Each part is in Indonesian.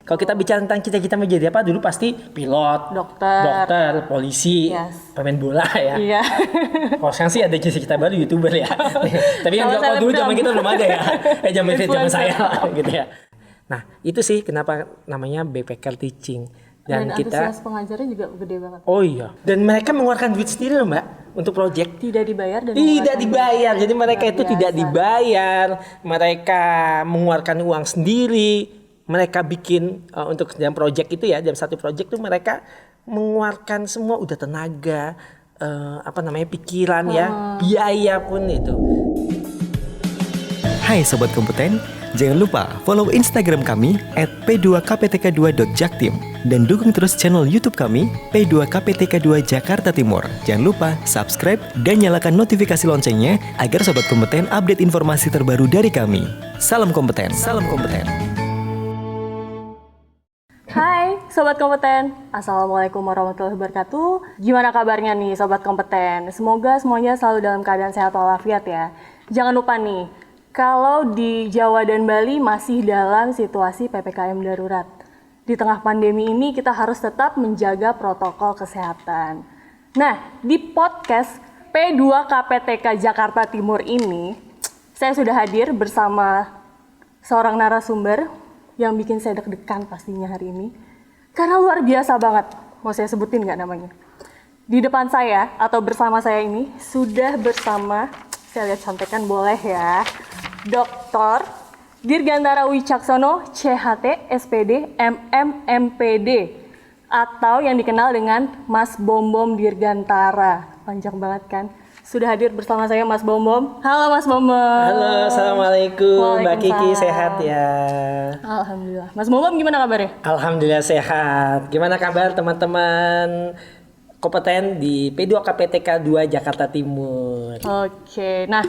Kalau kita bicara tentang cita-cita menjadi apa, dulu pasti pilot, dokter, polisi, pemain bola ya. Iya. Kalau sekarang sih ada cita-cita baru YouTuber ya. Tapi yang kalau dulu zaman kita belum ada ya. Zaman saya gitu ya. Nah, itu sih kenapa namanya backpacker teaching. Dan kita pengajarnya juga gede banget. Oh iya. Dan mereka mengeluarkan duit sendiri loh, Mbak, untuk project. Tidak dibayar dan tidak dibayar. Jadi mereka itu tidak dibayar. Mereka mengeluarkan uang sendiri. Mereka bikin untuk dalam project itu ya, dalam satu project tuh mereka mengeluarkan semua udah tenaga, pikiran ya, biaya pun itu. Hai Sobat Kompeten, jangan lupa follow Instagram kami @p2kptk2.jaktim dan dukung terus channel YouTube kami P2KPTK2 Jakarta Timur. Jangan lupa subscribe dan nyalakan notifikasi loncengnya agar Sobat Kompeten update informasi terbaru dari kami. Salam kompeten, salam kompeten. Hai Sobat Kompeten, Assalamualaikum warahmatullahi wabarakatuh. Gimana kabarnya nih Sobat Kompeten? Semoga semuanya selalu dalam keadaan sehat walafiat ya. Jangan lupa nih, kalau di Jawa dan Bali masih dalam situasi PPKM darurat. Di tengah pandemi ini kita harus tetap menjaga protokol kesehatan. Nah, di podcast P2KPTK Jakarta Timur ini, saya sudah hadir bersama seorang narasumber yang bikin saya deg-degan pastinya hari ini. Karena luar biasa banget, mau saya sebutin nggak namanya? Di depan saya atau bersama saya ini sudah bersama, saya lihat contekan boleh ya, Dr. Dirgantara Wicaksono, CHT, SPD, MM, MPD, atau yang dikenal dengan Mas Bombom Dirgantara. Panjang banget kan? Sudah hadir bersama saya Mas Bombom. Halo Mas Bombom. Halo, Assalamualaikum Mbak Kiki, sehat ya? Alhamdulillah. Mas Bombom gimana kabarnya? Alhamdulillah sehat. Gimana kabar teman-teman kompeten di P2KPTK 2 Jakarta Timur? Oke, nah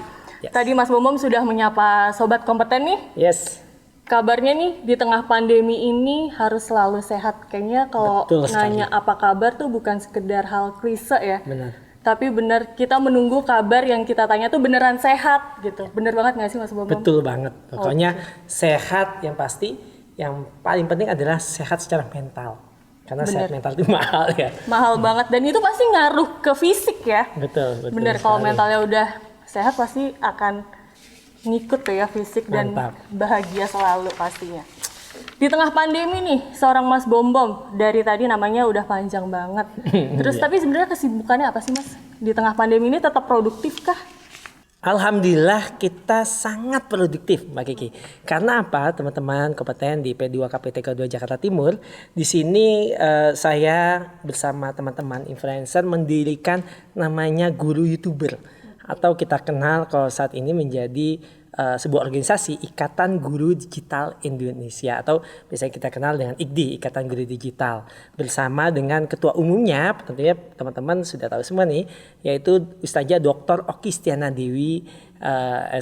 tadi Mas Bombom sudah menyapa Sobat Kompeten nih. Yes. Kabarnya nih di tengah pandemi ini harus selalu sehat. Kayaknya kalau nanya apa kabar tuh bukan sekedar hal klise ya. Benar. Tapi benar kita menunggu kabar yang kita tanya tuh beneran sehat gitu. Bener banget nggak sih Mas Bombom? Betul banget. Pokoknya sehat yang pasti. Yang paling penting adalah sehat secara mental. Karena sehat mental itu mahal ya. Mahal banget dan itu pasti ngaruh ke fisik ya. Betul. Bener kalau mentalnya udah sehat pasti akan ngikut tuh ya fisik. Mantap. Dan bahagia selalu pastinya. Di tengah pandemi nih, seorang Mas Bombom dari tadi namanya udah panjang banget. Terus tapi sebenarnya kesibukannya apa sih Mas? Di tengah pandemi ini tetap produktif kah? Alhamdulillah kita sangat produktif Mbak Kiki. Karena apa teman-teman kompeten di P2KPTK 2 Jakarta Timur. Di sini saya bersama teman-teman influencer mendirikan namanya Guru YouTuber. Atau kita kenal kalau saat ini menjadi sebuah organisasi Ikatan Guru Digital Indonesia atau biasanya kita kenal dengan IGDI, Ikatan Guru Digital, bersama dengan ketua umumnya, tentunya teman-teman sudah tahu semua nih, yaitu Ustazah Dr. Oki Stiana Dewi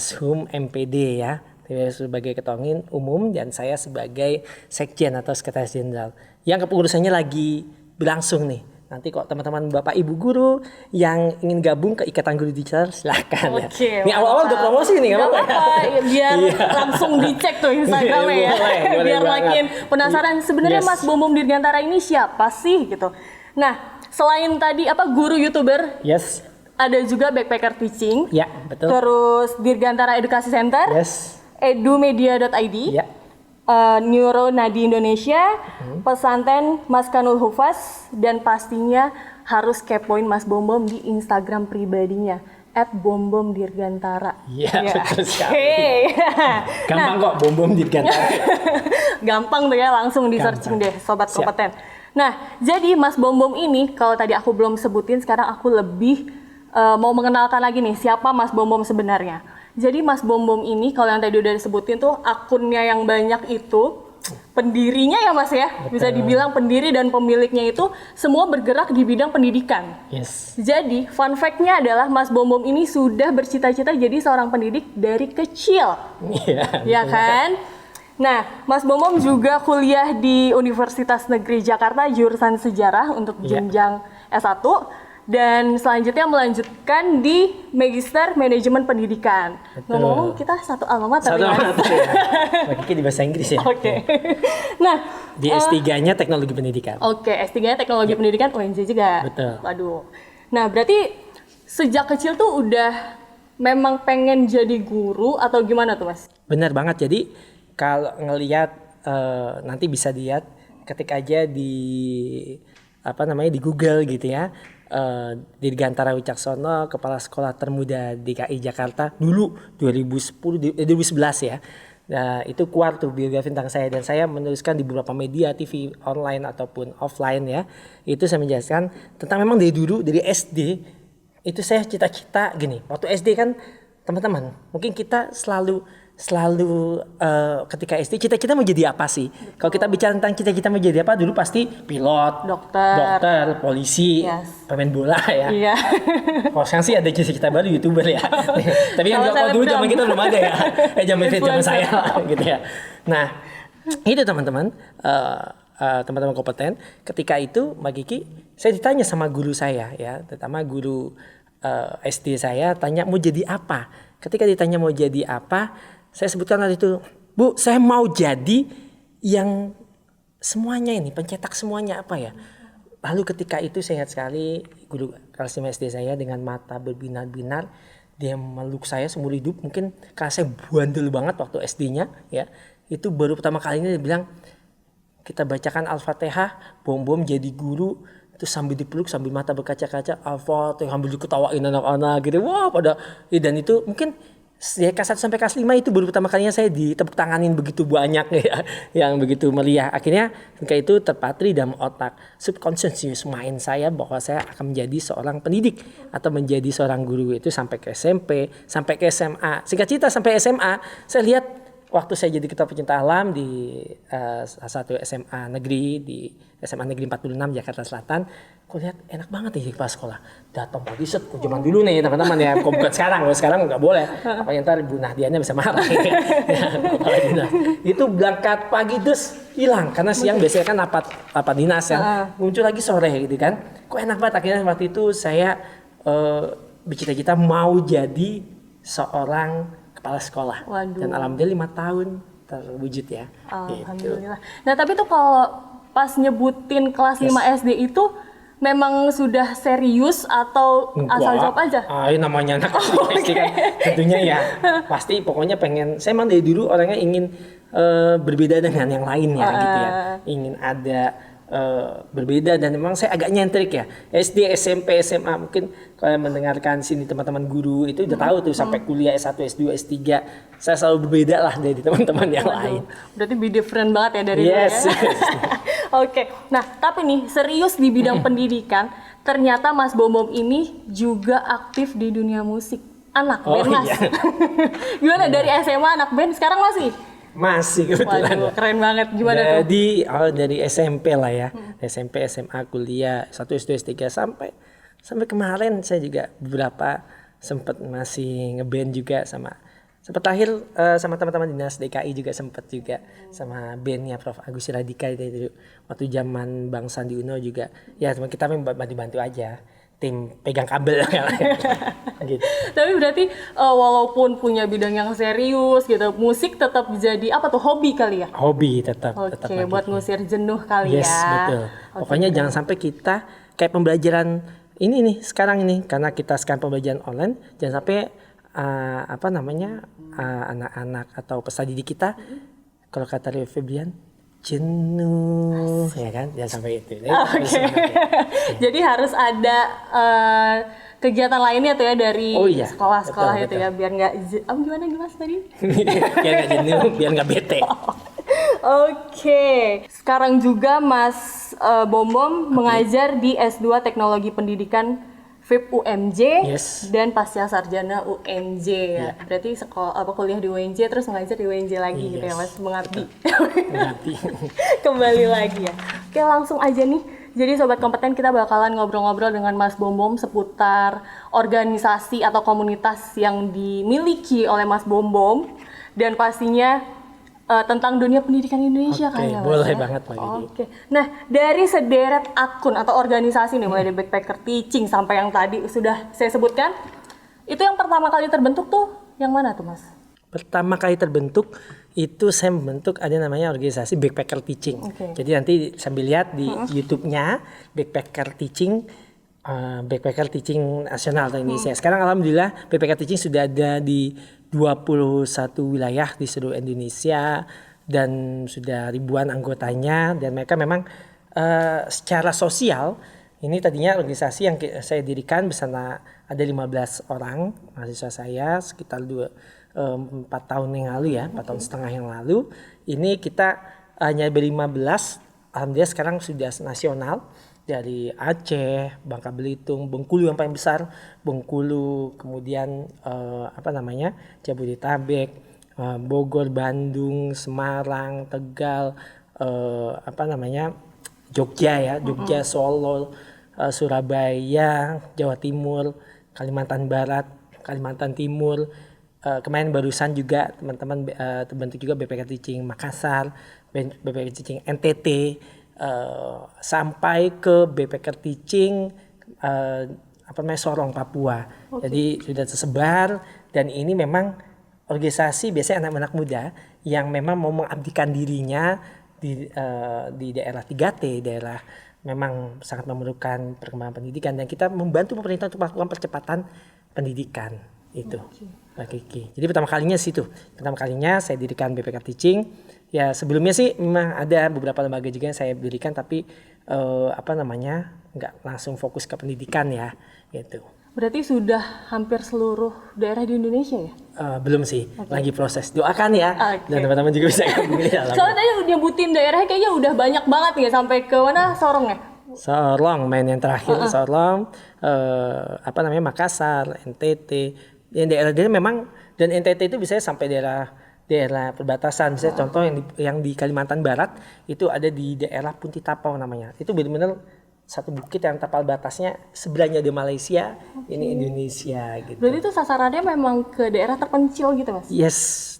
Shum MPD ya, sebagai ketua umum dan saya sebagai sekjen atau sekretaris jenderal. Yang kepengurusannya lagi berlangsung nih. Nanti kok teman-teman Bapak Ibu guru yang ingin gabung ke Ikatan Guru Digital silahkan ya. Ini awal-awal udah promosi nih nggak apa-apa ya. Biar langsung dicek tuh Instagramnya ya. Biar makin penasaran sebenarnya Mas Bombom Dirgantara ini siapa sih gitu. Nah selain tadi guru YouTuber, ada juga backpacker teaching. Ya betul. Terus Dirgantara Edukasi Center. Edumedia.id. Ya. Neuro Nadi Indonesia, pesantren Mas Kanul Hufaz, dan pastinya harus kepoin Mas Bombom di Instagram pribadinya @bombomdirgantara. Iya betul sekali. Gampang kok Bombom Dirgantara. Gampang tuh ya, langsung di searching deh Sobat Kompeten. Nah jadi Mas Bombom ini kalau tadi aku belum sebutin, sekarang aku lebih mau mengenalkan lagi nih siapa Mas Bombom sebenarnya. Jadi Mas Bombom ini kalau yang tadi udah disebutin tuh akunnya yang banyak itu pendirinya ya Mas ya. Betul. Bisa dibilang pendiri dan pemiliknya itu semua bergerak di bidang pendidikan. Yes. Jadi fun fact-nya adalah Mas Bombom ini sudah bercita-cita jadi seorang pendidik dari kecil. Iya. Ya kan? Nah, Mas Bombom juga kuliah di Universitas Negeri Jakarta jurusan Sejarah untuk jenjang S1. dan selanjutnya melanjutkan di Magister Manajemen Pendidikan. Betul. Ngomong-ngomong kita satu alma mater. Satu ya? alma mater ya. Mbak Kiki di bahasa Inggris ya. Oke. Nah, Di S3-nya Teknologi Pendidikan. oke, S3-nya Teknologi Pendidikan UNJ juga. Betul. Waduh. Nah, berarti sejak kecil tuh udah memang pengen jadi guru atau gimana tuh, Mas? Benar banget. Jadi kalau ngelihat nanti bisa lihat ketik aja di di Google gitu ya. Dirgantara Wicaksono, Kepala Sekolah Termuda DKI Jakarta dulu 2011 ya. Nah, itu keluar tuh biografi tentang saya dan saya menuliskan di beberapa media TV online ataupun offline ya. Itu saya menjelaskan tentang memang dari dulu dari SD itu saya cita-cita gini. Waktu SD kan teman-teman, mungkin kita selalu ketika SD cita-cita mau jadi apa sih? Kalau kita bicara tentang cita-cita mau jadi apa dulu pasti pilot, dokter, polisi, pemain bola ya. Iya. Kalau sekarang sih ada cita-cita baru YouTuber ya. Tapi yang kalau dulu zaman kita belum ada ya. Zaman saya gitu ya. Nah, itu teman-teman teman-teman kompeten. Ketika itu Mbak Kiki, saya ditanya sama guru saya ya, terutama guru SD saya tanya mau jadi apa. Ketika ditanya mau jadi apa, saya sebutkan waktu itu, Bu, saya mau jadi yang semuanya ini, pencetak semuanya apa ya. Lalu ketika itu saya ingat sekali guru kelas 5 SD saya dengan mata berbinar-binar, dia meluk saya seumur hidup. Mungkin karena saya bandel banget waktu SD-nya ya. Itu baru pertama kalinya dia bilang, kita bacakan Al-Fatihah, bom jadi guru. Itu sambil dipeluk, sambil mata berkaca-kaca, Al-Fatihah, sambil diketawain anak-anak gitu. Wah, dan itu mungkin ya kelas 1 sampai kelas 5 itu baru pertama kalinya saya ditepuk tanganin begitu banyak ya, yang begitu meriah. Akhirnya ketika itu terpatri dalam otak subconscious mind saya bahwa saya akan menjadi seorang pendidik atau menjadi seorang guru. Itu sampai ke SMP, sampai ke SMA. Singkat cerita sampai SMA, saya lihat waktu saya jadi ketua pecinta alam di satu SMA negeri di SMA Negeri 46 Jakarta Selatan, aku lihat enak banget nih di kepala sekolah. Datang pagi set, zaman dulu nih teman-teman ya, kok bukan sekarang, kalau sekarang nggak boleh. Apalagi ntar Bu Nahdianya bisa marah. Ya, itu berangkat pagi terus hilang karena siang biasanya kan rapat dinas ya, muncul lagi sore gitu kan. Kok enak banget. Akhirnya waktu itu saya bercita-cita mau jadi seorang kepala sekolah. Waduh. Dan alhamdulillah 5 tahun terwujud ya. Alhamdulillah. Gitu. Nah, tapi tuh kalau pas nyebutin kelas 5 SD itu memang sudah serius atau asal jawab aja? Ini namanya anak SD kan. Tentunya ya. Pasti pokoknya pengen, saya emang dari dulu orangnya ingin berbeda dengan yang lain ya gitu ya. Ingin ada berbeda dan memang saya agak nyentrik ya. SD, SMP, SMA mungkin kalau mendengarkan sini teman-teman guru itu udah tahu tuh sampai kuliah S1, S2, S3 saya selalu berbeda lah dari teman-teman yang lain. Berarti be different banget ya dari yes, dulu ya. Oke. Nah, tapi nih serius di bidang pendidikan, ternyata Mas Bom ini juga aktif di dunia musik. Anak band, Mas. Iya. Gimana dari SMA anak band sekarang masih kebetulan. Waduh, keren banget. Gimana tuh? Dari SMP lah ya. SMP, SMA, kuliah, 1 S2, S3 sampai kemarin saya juga beberapa sempat masih ngeband juga sempat akhir sama teman-teman dinas DKI juga sempat juga sama bandnya Prof Agus Radika itu waktu zaman Bang Sandi Uno juga. Ya teman kita bantu aja. Tim pegang kabel gitu. Tapi berarti walaupun punya bidang yang serius gitu, musik tetap jadi hobi kali ya? Hobi tetap. Oke, buat ngusir jenuh kali yes, ya. Yes, betul. Pokoknya jangan sampai kita kayak pembelajaran ini nih sekarang ini karena kita sekarang pembelajaran online, jangan sampai anak-anak atau peserta didik kita kalau kata Rio Febrian jenuh ya kan, jangan sampai itu. Jadi harus ada kegiatan lainnya tuh ya dari sekolah-sekolah itu ya biar nggak gimana tadi? Biar nggak jenuh, biar nggak bete. Oke. Sekarang juga Mas Bom mengajar di S2 Teknologi Pendidikan FIP UMJ dan pasca sarjana UNJ ya. Berarti kuliah di UNJ terus mengajar di UNJ lagi gitu ya Mas, mengabdi. Kembali lagi ya. Oke, langsung aja nih. Jadi Sobat Kompeten, kita bakalan ngobrol-ngobrol dengan Mas Bom seputar organisasi atau komunitas yang dimiliki oleh Mas Bom dan pastinya tentang dunia pendidikan Indonesia Oke, kan ya Mas, boleh ya? banget, Mbak Gigi. Oke. Nah, dari sederet akun atau organisasi nih, mulai dari Backpacker Teaching sampai yang tadi sudah saya sebutkan, itu yang pertama kali terbentuk tuh yang mana tuh Mas? Pertama kali terbentuk itu saya membentuk ada namanya organisasi Backpacker Teaching. Oke. Jadi nanti sambil lihat di YouTube-nya Backpacker Teaching, Backpacker Teaching Nasional atau Indonesia. Sekarang alhamdulillah Backpacker Teaching sudah ada di 21 wilayah di seluruh Indonesia dan sudah ribuan anggotanya, dan mereka memang secara sosial ini tadinya organisasi yang saya dirikan bersama ada 15 orang mahasiswa saya sekitar 4 tahun yang lalu ya, 4 tahun setengah yang lalu. Ini kita hanya ber-15, alhamdulillah sekarang sudah nasional dari Aceh, Bangka Belitung, Bengkulu yang paling besar, Bengkulu, kemudian Jabodetabek, Bogor, Bandung, Semarang, Tegal, Jogja ya, Jogja, Solo, Surabaya, Jawa Timur, Kalimantan Barat, Kalimantan Timur. Kemarin barusan juga teman-teman terbentuk juga BPK Teaching Makassar, BPK Teaching NTT, sampai ke BPK Teaching Sorong Papua. Jadi sudah tersebar, dan ini memang organisasi biasanya anak-anak muda yang memang mau mengabdikan dirinya di daerah 3T, daerah memang sangat memerlukan perkembangan pendidikan, dan kita membantu pemerintah untuk melakukan percepatan pendidikan itu. Mbak Kiki. Jadi pertama kalinya saya dirikan BPK Teaching. Ya sebelumnya sih memang ada beberapa lembaga juga yang saya dirikan, tapi nggak langsung fokus ke pendidikan ya, gitu. Berarti sudah hampir seluruh daerah di Indonesia ya? Belum sih, lagi proses. Doakan ya, dan teman-teman juga bisa gabung di dalam. Soalnya tadi udah nyebutin daerahnya kayaknya udah banyak banget ya, sampai ke mana, Sorong ya? Sorong main yang terakhir, Sorong, Makassar, NTT. Yang daerah-daerah memang, dan NTT itu bisa sampai daerah perbatasan. Misalnya contoh yang di Kalimantan Barat itu ada di daerah Punti Tapau namanya. Itu benar-benar satu bukit yang tapal batasnya sebelahnya di Malaysia, ini Indonesia gitu. Berarti itu sasarannya memang ke daerah terpencil gitu Mas? Yes,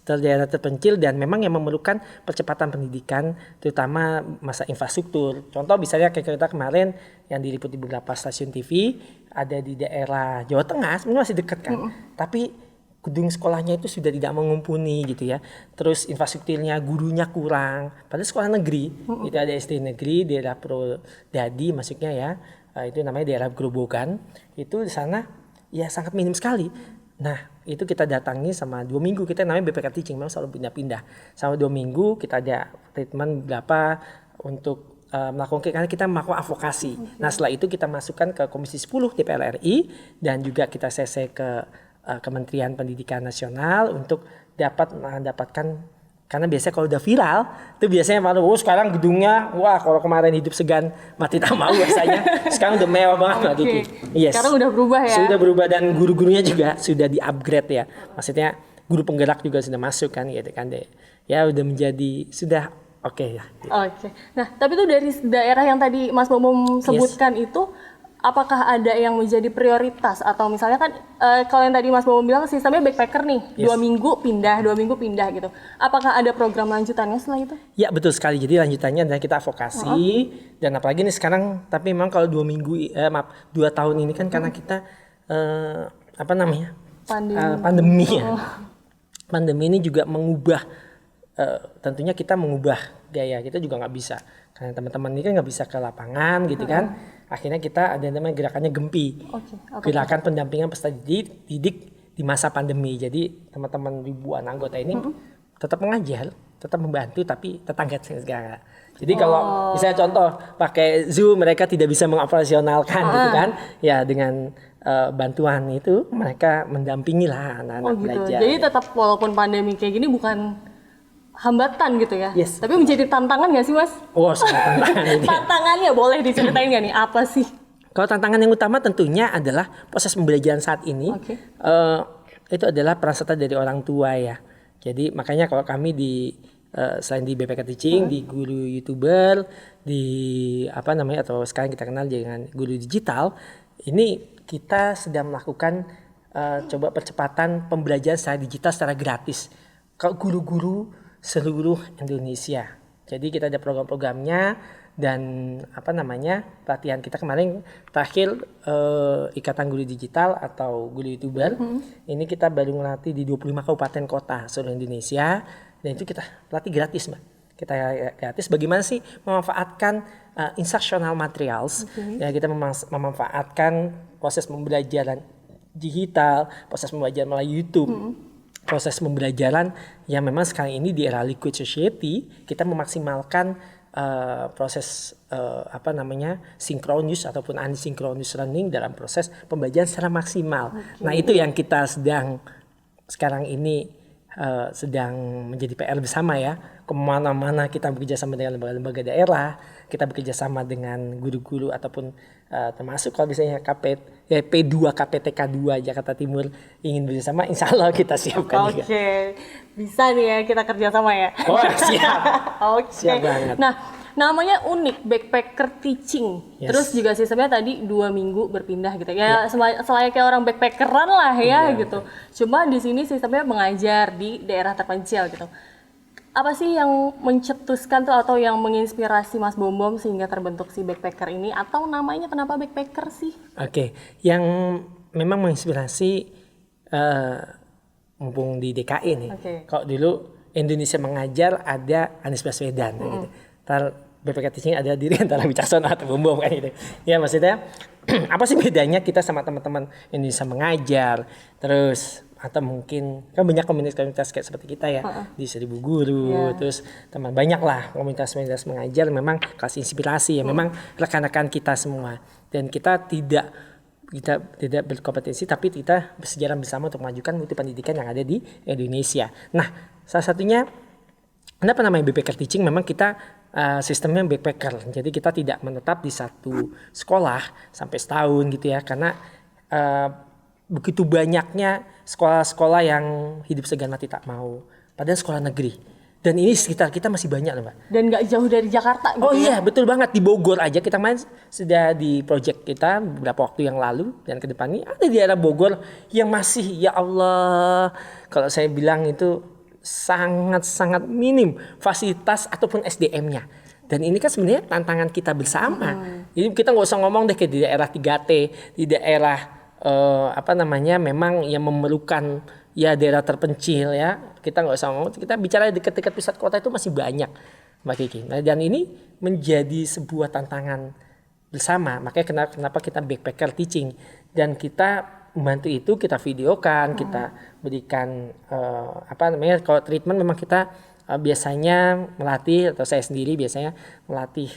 daerah terpencil, dan memang yang memerlukan percepatan pendidikan, terutama masa infrastruktur. Contoh misalnya kayak kita kemarin yang diliput di beberapa stasiun TV, ada di daerah Jawa Tengah, sebenarnya masih dekat kan, tapi gedung sekolahnya itu sudah tidak mengumpuni gitu ya. Terus infrastrukturnya, gurunya kurang. Padahal sekolah negeri, itu ada SD negeri, daerah Prodadi masuknya ya, itu namanya daerah Grobogan. Itu di sana ya sangat minim sekali. Nah itu kita datangi sama 2 minggu, kita namanya BPK Teaching, memang selalu pindah-pindah. Sama 2 minggu kita ada treatment berapa untuk melakukan, karena kita melakukan advokasi. Nah setelah itu kita masukkan ke Komisi 10 DPR RI, dan juga kita CC ke Kementerian Pendidikan Nasional untuk dapat mendapatkan, karena biasanya kalau udah viral itu biasanya malu, sekarang gedungnya, wah kalau kemarin hidup segan mati tak mau biasanya, sekarang udah mewah banget Mbak Kiki. Yes. Sekarang udah berubah ya? Sudah berubah, dan guru-gurunya juga sudah di-upgrade ya. Maksudnya guru penggerak juga sudah masuk kan gitu kan deh. Ya udah menjadi, sudah oke ya. Oke. Nah, tapi itu dari daerah yang tadi Mas Bomom sebutkan itu, apakah ada yang menjadi prioritas, atau misalnya kan kalau yang tadi Mas Bomom bilang sistemnya backpacker nih, 2 minggu pindah gitu. Apakah ada program lanjutannya setelah itu? Ya betul sekali. Jadi lanjutannya adalah kita advokasi, dan apalagi nih sekarang, tapi memang kalau 2 tahun ini kan karena kita pandemi ya. Pandemi ini juga mengubah, tentunya kita mengubah gaya kita juga nggak bisa, karena teman-teman ini kan nggak bisa ke lapangan gitu kan. Akhirnya kita ada namanya gerakannya GEMPI, gerakan pendampingan peserta didik di masa pandemi. Jadi teman-teman ribuan anggota ini tetap mengajar, tetap membantu, tapi tetangga segala. Jadi kalau misalnya contoh pakai Zoom, mereka tidak bisa mengoperasionalkan gitu kan, ya dengan bantuan itu mereka mendampingi lah anak-anak belajar. Jadi tetap walaupun pandemi kayak gini bukan hambatan gitu ya, Yes. tapi menjadi tantangan nggak sih Mas? Oh sangat tantangan ini. Tantangannya boleh diceritain nggak nih, apa sih? Kalau tantangan yang utama tentunya adalah proses pembelajaran saat ini. Itu adalah peran serta dari orang tua ya. Jadi makanya kalau kami selain di BPK Teaching, di guru YouTuber, atau sekarang kita kenal dengan guru digital, ini kita sedang melakukan coba percepatan pembelajaran secara digital secara gratis. Kalau guru-guru seluruh Indonesia. Jadi kita ada program-programnya dan pelatihan kita kemarin terakhir Ikatan Guru Digital atau Guru YouTuber. Ini kita baru melatih di 25 kabupaten kota seluruh Indonesia dan itu kita latih gratis, Mbak. Kita gratis bagaimana sih memanfaatkan instructional materials. Ya, kita memanfaatkan proses pembelajaran digital, proses pembelajaran melalui YouTube. Proses pembelajaran yang memang sekarang ini di era liquid society kita memaksimalkan proses synchronous ataupun asynchronous learning dalam proses pembelajaran secara maksimal. Nah itu yang kita sekarang ini sedang menjadi PR bersama ya. Kemana-mana kita bekerja sama dengan lembaga-lembaga daerah, kita bekerja sama dengan guru-guru ataupun termasuk kalau misalnya P2 KPTK 2 Jakarta Timur ingin bekerjasama, insya Allah kita siapkan juga. Oke, bisa nih ya kita kerjasama ya. Oh siap. Oke. Siap banget. Nah, namanya unik, backpacker teaching. Yes. Terus juga sistemnya tadi 2 minggu berpindah gitu. Ya selayaknya orang backpackeran lah ya gitu. Cuma di sini sistemnya mengajar di daerah terpencil gitu. Apa sih yang mencetuskan tuh atau yang menginspirasi Mas Bom sehingga terbentuk si backpacker ini? Atau namanya kenapa backpacker sih? Oke, yang memang menginspirasi mumpung di DKI nih. Kalau dulu Indonesia Mengajar ada Anies Baswedan gitu. BPK Teaching ada diri antara Wicaksono atau Bom kan gitu. Ya maksudnya apa sih bedanya kita sama teman-teman Indonesia Mengajar terus atau mungkin kan banyak komunitas-komunitas kayak seperti kita ya di 1000 guru terus teman banyak lah komunitas-komunitas mengajar memang kasih inspirasi ya memang rekan-rekan kita semua dan kita tidak berkompetensi tapi kita bersejarah bersama untuk memajukan mutu pendidikan yang ada di Indonesia. Nah salah satunya kenapa namanya backpacker teaching memang kita sistemnya backpacker jadi kita tidak menetap di satu sekolah sampai setahun gitu ya karena begitu banyaknya sekolah-sekolah yang hidup segan mati tak mau padahal sekolah negeri dan ini sekitar kita masih banyak loh Mbak dan nggak jauh dari Jakarta gitu. Oh iya betul banget di Bogor aja kita main sudah di project kita beberapa waktu yang lalu dan ke depan ini ada di daerah Bogor yang masih ya Allah kalau saya bilang itu sangat-sangat minim fasilitas ataupun SDM-nya. Dan ini kan sebenarnya tantangan kita bersama. Jadi kita nggak usah ngomong deh kayak di daerah 3T, di daerah memang yang memerlukan ya daerah terpencil ya. Kita nggak usah ngomong, kita bicara dekat-dekat pusat kota itu masih banyak, Mbak Kiki. Nah, dan ini menjadi sebuah tantangan bersama. Makanya kenapa kita backpacker teaching dan kita membantu itu kita videokan, kita berikan kalau treatment memang kita biasanya melatih atau saya sendiri biasanya melatih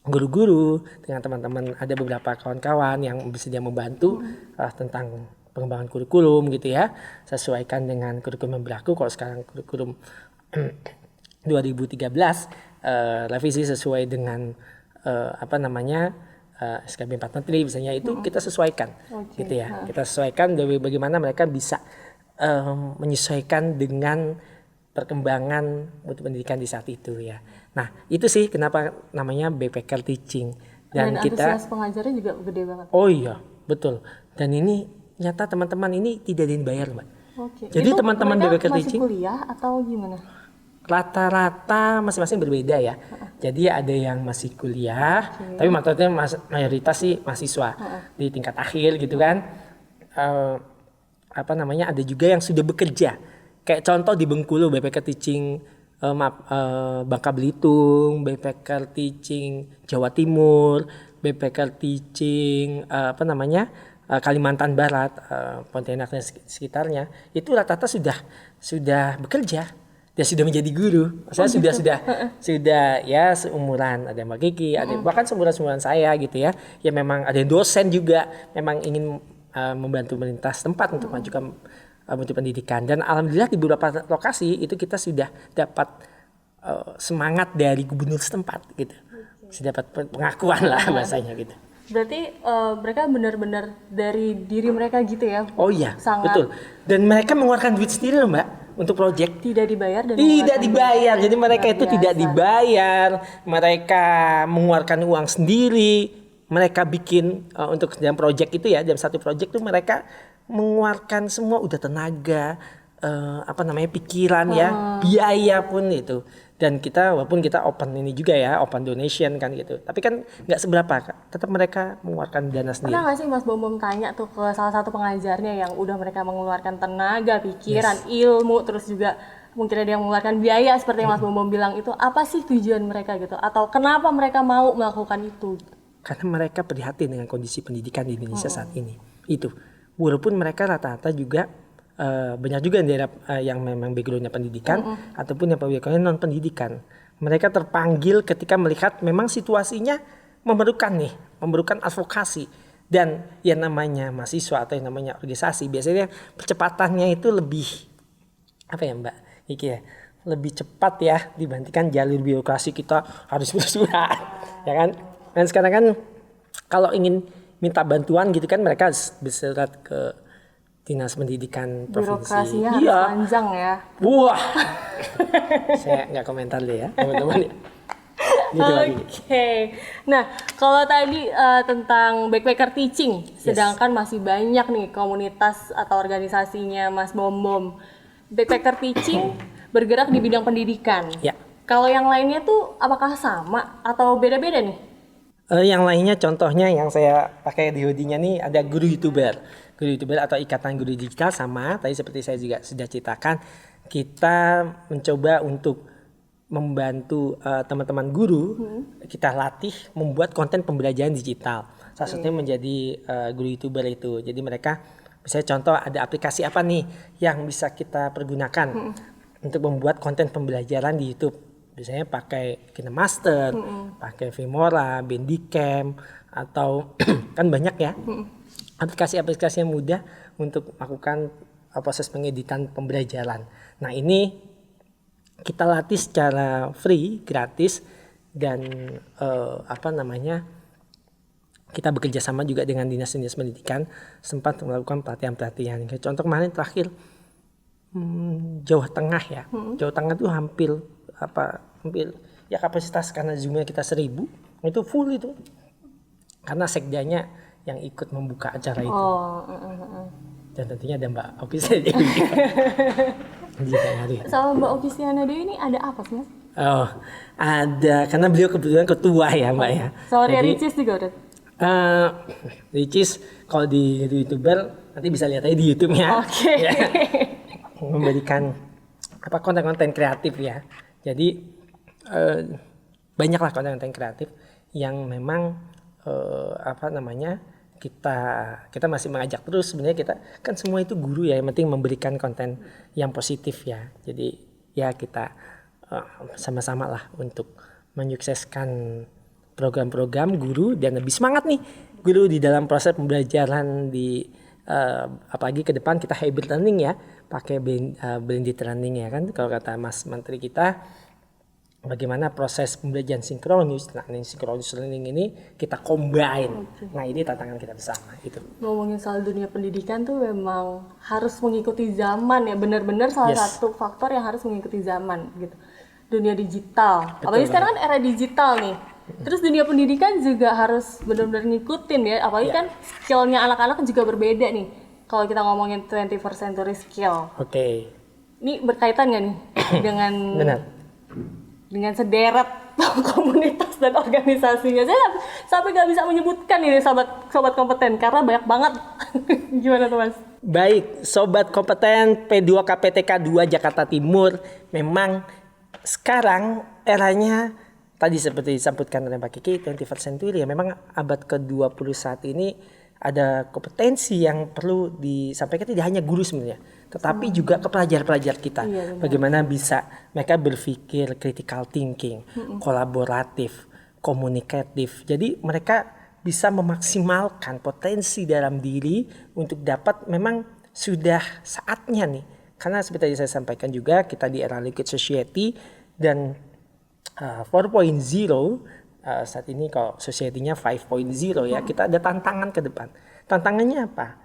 guru-guru dengan teman-teman ada beberapa kawan-kawan yang bersedia membantu tentang pengembangan kurikulum gitu ya sesuaikan dengan kurikulum yang berlaku kalau sekarang kurikulum 2013 revisi sesuai dengan SKB 4 Menteri misalnya itu kita sesuaikan gitu ya kita sesuaikan dari bagaimana mereka bisa menyesuaikan dengan perkembangan mutu pendidikan di saat itu ya. Nah itu sih kenapa namanya backpacker teaching dan kita antusias pengajarnya juga gede banget. Oh iya betul dan ini nyata teman-teman ini tidak dibayar Mbak. Jadi Itu teman-teman backpacker masih teaching kuliah atau gimana? Rata-rata masing-masing berbeda ya. Jadi ada yang masih kuliah, tapi maksudnya mayoritas sih mahasiswa di tingkat akhir gitu kan. Ada juga yang sudah bekerja. Kayak contoh di Bengkulu backpacker teaching Bangka Belitung, backpacker teaching Jawa Timur, backpacker teaching Kalimantan Barat, Pontianak dan sekitarnya. Itu rata-rata sudah bekerja. Dia sudah menjadi guru. Saya sudah ya seumuran ada Mbak Kiki, ada bahkan seumuran saya gitu ya. Ya memang ada dosen juga memang ingin membantu pemerintah setempat untuk majukan mutu pendidikan dan alhamdulillah di beberapa lokasi itu kita sudah dapat semangat dari gubernur setempat gitu. Sudah dapat pengakuan lah bahasanya gitu. Berarti mereka benar-benar dari diri mereka gitu ya? Oh iya, sangat betul. Dan mereka mengeluarkan duit sendiri loh Mbak untuk proyek. Tidak dibayar dan tidak dibayar. Jadi mereka itu tidak dibayar. Mereka mengeluarkan uang sendiri. Mereka bikin untuk dalam proyek itu ya, dalam satu proyek itu mereka mengeluarkan semua udah tenaga, pikiran ya, biaya pun itu. Dan kita walaupun kita open ini juga ya, open donation kan gitu. Tapi kan nggak seberapa, Kak. Tetap mereka mengeluarkan dana sendiri. Pernah nggak sih Mas Bom tanya tuh ke salah satu pengajarnya yang udah mereka mengeluarkan tenaga, pikiran, ilmu, terus juga mungkin ada yang mengeluarkan biaya seperti yang Mas Bom bilang itu, apa sih tujuan mereka gitu? Atau kenapa mereka mau melakukan itu? Karena mereka prihatin dengan kondisi pendidikan di Indonesia saat ini. Itu. Walaupun mereka rata-rata juga banyak juga yang daerah yang memang backgroundnya pendidikan ataupun yang backgroundnya non pendidikan. Mereka terpanggil ketika melihat memang situasinya memerlukan advokasi. Dan yang namanya mahasiswa atau yang namanya organisasi biasanya percepatannya itu lebih apa ya Mbak Iki ya, lebih cepat ya dibandingkan jalur birokrasi kita harus bersurat ya kan. Dan sekarang kan kalau ingin minta bantuan gitu kan mereka bersurat ke Dinas Pendidikan Provinsi. Birokrasinya harus panjang ya. Wah, saya nggak komentar deh ya teman-teman. Gitu Oke. Nah, kalau tadi tentang backpacker teaching, sedangkan masih banyak nih komunitas atau organisasinya Mas Bom. Backpacker teaching bergerak di bidang pendidikan. Ya. Kalau yang lainnya tuh apakah sama atau beda-beda nih? Yang lainnya contohnya yang saya pakai di hoodie-nya nih ada guru YouTuber atau Ikatan Guru Digital sama. Tadi seperti saya juga sudah ceritakan, kita mencoba untuk membantu teman-teman guru, kita latih membuat konten pembelajaran digital. Salah satunya menjadi guru YouTuber itu. Jadi mereka misalnya contoh ada aplikasi apa nih yang bisa kita pergunakan untuk membuat konten pembelajaran di YouTube. Biasanya pakai KineMaster, pakai Filmora, Bandicam, atau kan banyak ya aplikasi-aplikasi yang mudah untuk melakukan proses pengeditan pembelajaran. Nah ini kita latih secara free, gratis, dan kita bekerja sama juga dengan dinas-dinas pendidikan sempat melakukan pelatihan-pelatihan. Contoh kemarin terakhir Jawa Tengah ya, Jawa Tengah tuh hampir ya kapasitas karena zoomnya kita 1.000 itu full itu karena sekdanya yang ikut membuka acara itu. Dan tentunya ada Mbak Okistiana Dewi. Sama Mbak Okistiana Dewi ini ada apa sih Mas? Oh, ada karena beliau kebetulan ketua ya Mbak ya. Sorry, Ricis juga udah. Ricis kalau di YouTuber nanti bisa lihat aja di YouTube ya. Oke. Ya. Memberikan konten-konten kreatif ya. Jadi banyaklah konten-konten kreatif yang memang kita masih mengajak terus. Sebenarnya kita kan semua itu guru ya, yang penting memberikan konten yang positif ya. Jadi ya kita sama-sama lah untuk menyukseskan program-program guru dan lebih semangat nih guru di dalam proses pembelajaran di apalagi ke depan kita hybrid learning ya, pakai blended learning ya kan kalau kata Mas Menteri kita. Bagaimana proses pembelajaran sinkronus, sinkronus learning ini kita combine. Nah ini tantangan kita bersama itu. Ngomongin soal dunia pendidikan tuh memang harus mengikuti zaman ya, benar-benar salah satu faktor yang harus mengikuti zaman gitu. Dunia digital, apalagi sekarang kan era digital nih. Terus dunia pendidikan juga harus benar-benar ngikutin ya, apalagi kan skillnya anak-anak juga berbeda nih. Kalau kita ngomongin 21st century skill. Oke. Ini berkaitan nggak nih dengan dengan sederet komunitas dan organisasinya? Saya sampai nggak bisa menyebutkan ini sobat kompeten karena banyak banget. Gimana tuh Mas? Baik, sobat kompeten P2KPTK 2 Jakarta Timur, memang sekarang eranya tadi seperti disebutkan oleh Mbak Kiki 21st century ya, memang abad ke-20 saat ini ada kompetensi yang perlu disampaikan tidak hanya guru sebenarnya, tetapi juga ke pelajar-pelajar kita. Bagaimana bisa mereka berpikir critical thinking, kolaboratif, komunikatif. Jadi mereka bisa memaksimalkan potensi dalam diri untuk dapat, memang sudah saatnya nih. Karena seperti yang saya sampaikan juga, kita di era liquid society dan 4.0 saat ini kalau society-nya 5.0 ya, kita ada tantangan ke depan. Tantangannya apa?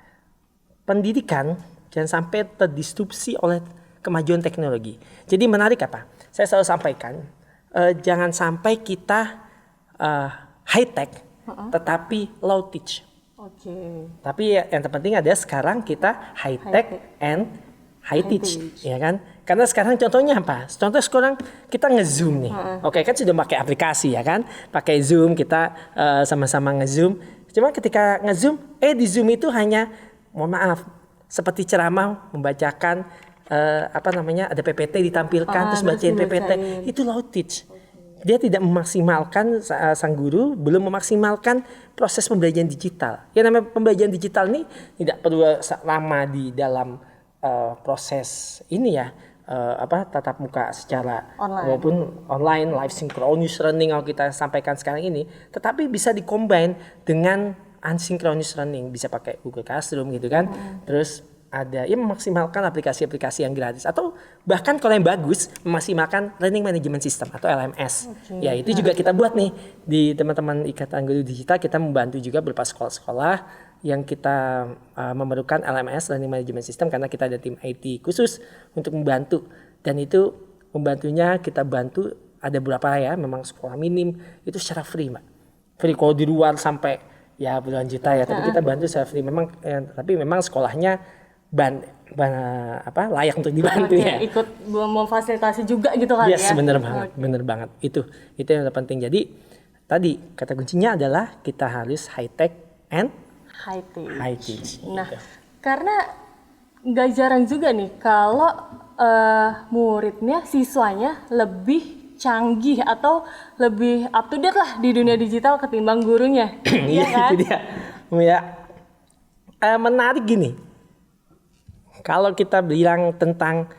Pendidikan jangan sampai terdisrupsi oleh kemajuan teknologi. Jadi menarik apa? Saya selalu sampaikan, jangan sampai kita high tech tetapi low tech. Tapi yang terpenting ada sekarang kita high tech and high teach, ya kan? Karena sekarang contohnya apa? Contoh sekarang kita nge-zoom nih. Oke, kan sudah pakai aplikasi ya kan? Pakai Zoom, kita sama-sama nge-zoom. Cuma ketika nge-zoom, di Zoom itu hanya, mohon maaf, seperti ceramah, membacakan ada PPT ditampilkan, terus bacain PPT. Itu low teach. Dia tidak memaksimalkan, sang guru belum memaksimalkan proses pembelajaran digital. Ya, namanya pembelajaran digital ini tidak perlu lama di dalam proses ini ya, tatap muka secara maupun online, live synchronous learning yang kita sampaikan sekarang ini, tetapi bisa dikombin dengan asynchronous learning, bisa pakai Google Classroom gitu kan. Terus ada memaksimalkan aplikasi-aplikasi yang gratis, atau bahkan kalau yang bagus memaksimalkan learning management system atau LMS. Ya, itu juga kita buat nih di teman-teman Ikatan Guru Digital. Kita membantu juga beberapa sekolah-sekolah yang kita memerlukan LMS, learning management system, karena kita ada tim IT khusus untuk membantu. Dan itu membantunya kita bantu ada beberapa ya, memang sekolah minim itu secara free, Mbak. Free, kalau di luar sampai ya puluhan juta ya, tapi kita bantu secara free. Tapi memang sekolahnya layak untuk dibantu ya. Ikut memfasilitasi juga gitu kan ya. Yes, bener banget. Itu yang penting. Jadi tadi kata kuncinya adalah kita harus high tech and high teach. Nah, karena nggak jarang juga nih kalau muridnya, siswanya lebih canggih atau lebih up to date lah di dunia digital ketimbang gurunya. Iya kan? Itu dia. Ya, menarik gini. Kalau kita bilang tentang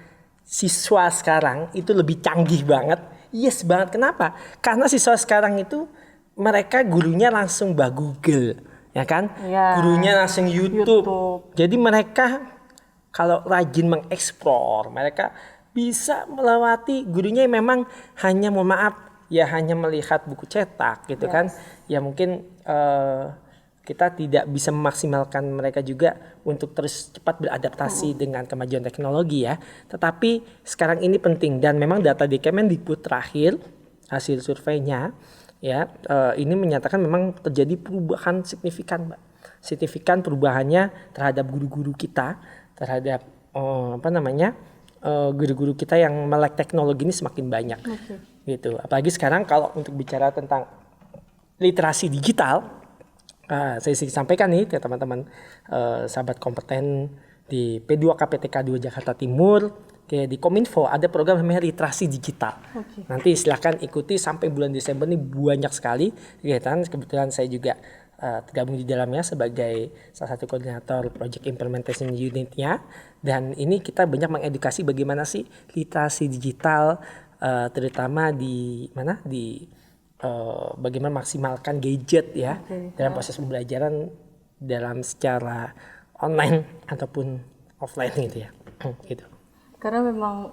siswa sekarang itu lebih canggih banget, yes banget. Kenapa? Karena siswa sekarang itu mereka gurunya langsung Google, ya kan? Ya, gurunya langsung YouTube. Jadi mereka kalau rajin mengeksplor, mereka bisa melewati gurunya yang memang hanya, mohon maaf, ya hanya melihat buku cetak gitu kan. Ya mungkin kita tidak bisa memaksimalkan mereka juga untuk terus cepat beradaptasi dengan kemajuan teknologi ya. Tetapi sekarang ini penting, dan memang data di Kemendikbud terakhir hasil surveinya ya, ini menyatakan memang terjadi perubahan signifikan, Mbak. Signifikan perubahannya terhadap guru-guru kita, terhadap guru-guru kita yang melek teknologi ini semakin banyak. Gitu. Apalagi sekarang kalau untuk bicara tentang literasi digital, saya sampaikan nih ke teman-teman sahabat kompeten di P2 KPTK 2 Jakarta Timur, di Kominfo ada program namanya literasi digital. Nanti silahkan ikuti sampai bulan Desember nih, banyak sekali kegiatan. Kebetulan saya juga tergabung di dalamnya sebagai salah satu koordinator project implementation unitnya, dan ini kita banyak mengedukasi bagaimana sih literasi digital, terutama di bagaimana maksimalkan gadget ya dalam proses pembelajaran dalam secara online ataupun offline gitu ya. Gitu. Karena memang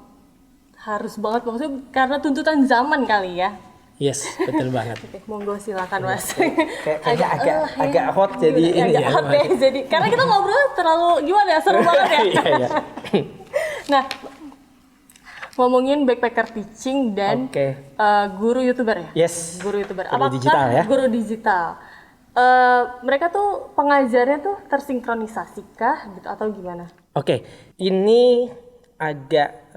harus banget, maksudnya karena tuntutan zaman kali ya. Yes, betul banget. Monggo silakan Mas. agak hot jadi ini ya. Hot deh, jadi karena kita ngobrol terlalu gimana ya, seru banget ya. Iya. Nah, ngomongin backpacker teaching dan guru YouTuber ya? Yes. Guru YouTuber. Guru digital ya? Guru digital. Mereka tuh pengajarnya tuh tersinkronisasi-kah gitu atau gimana? Ini agak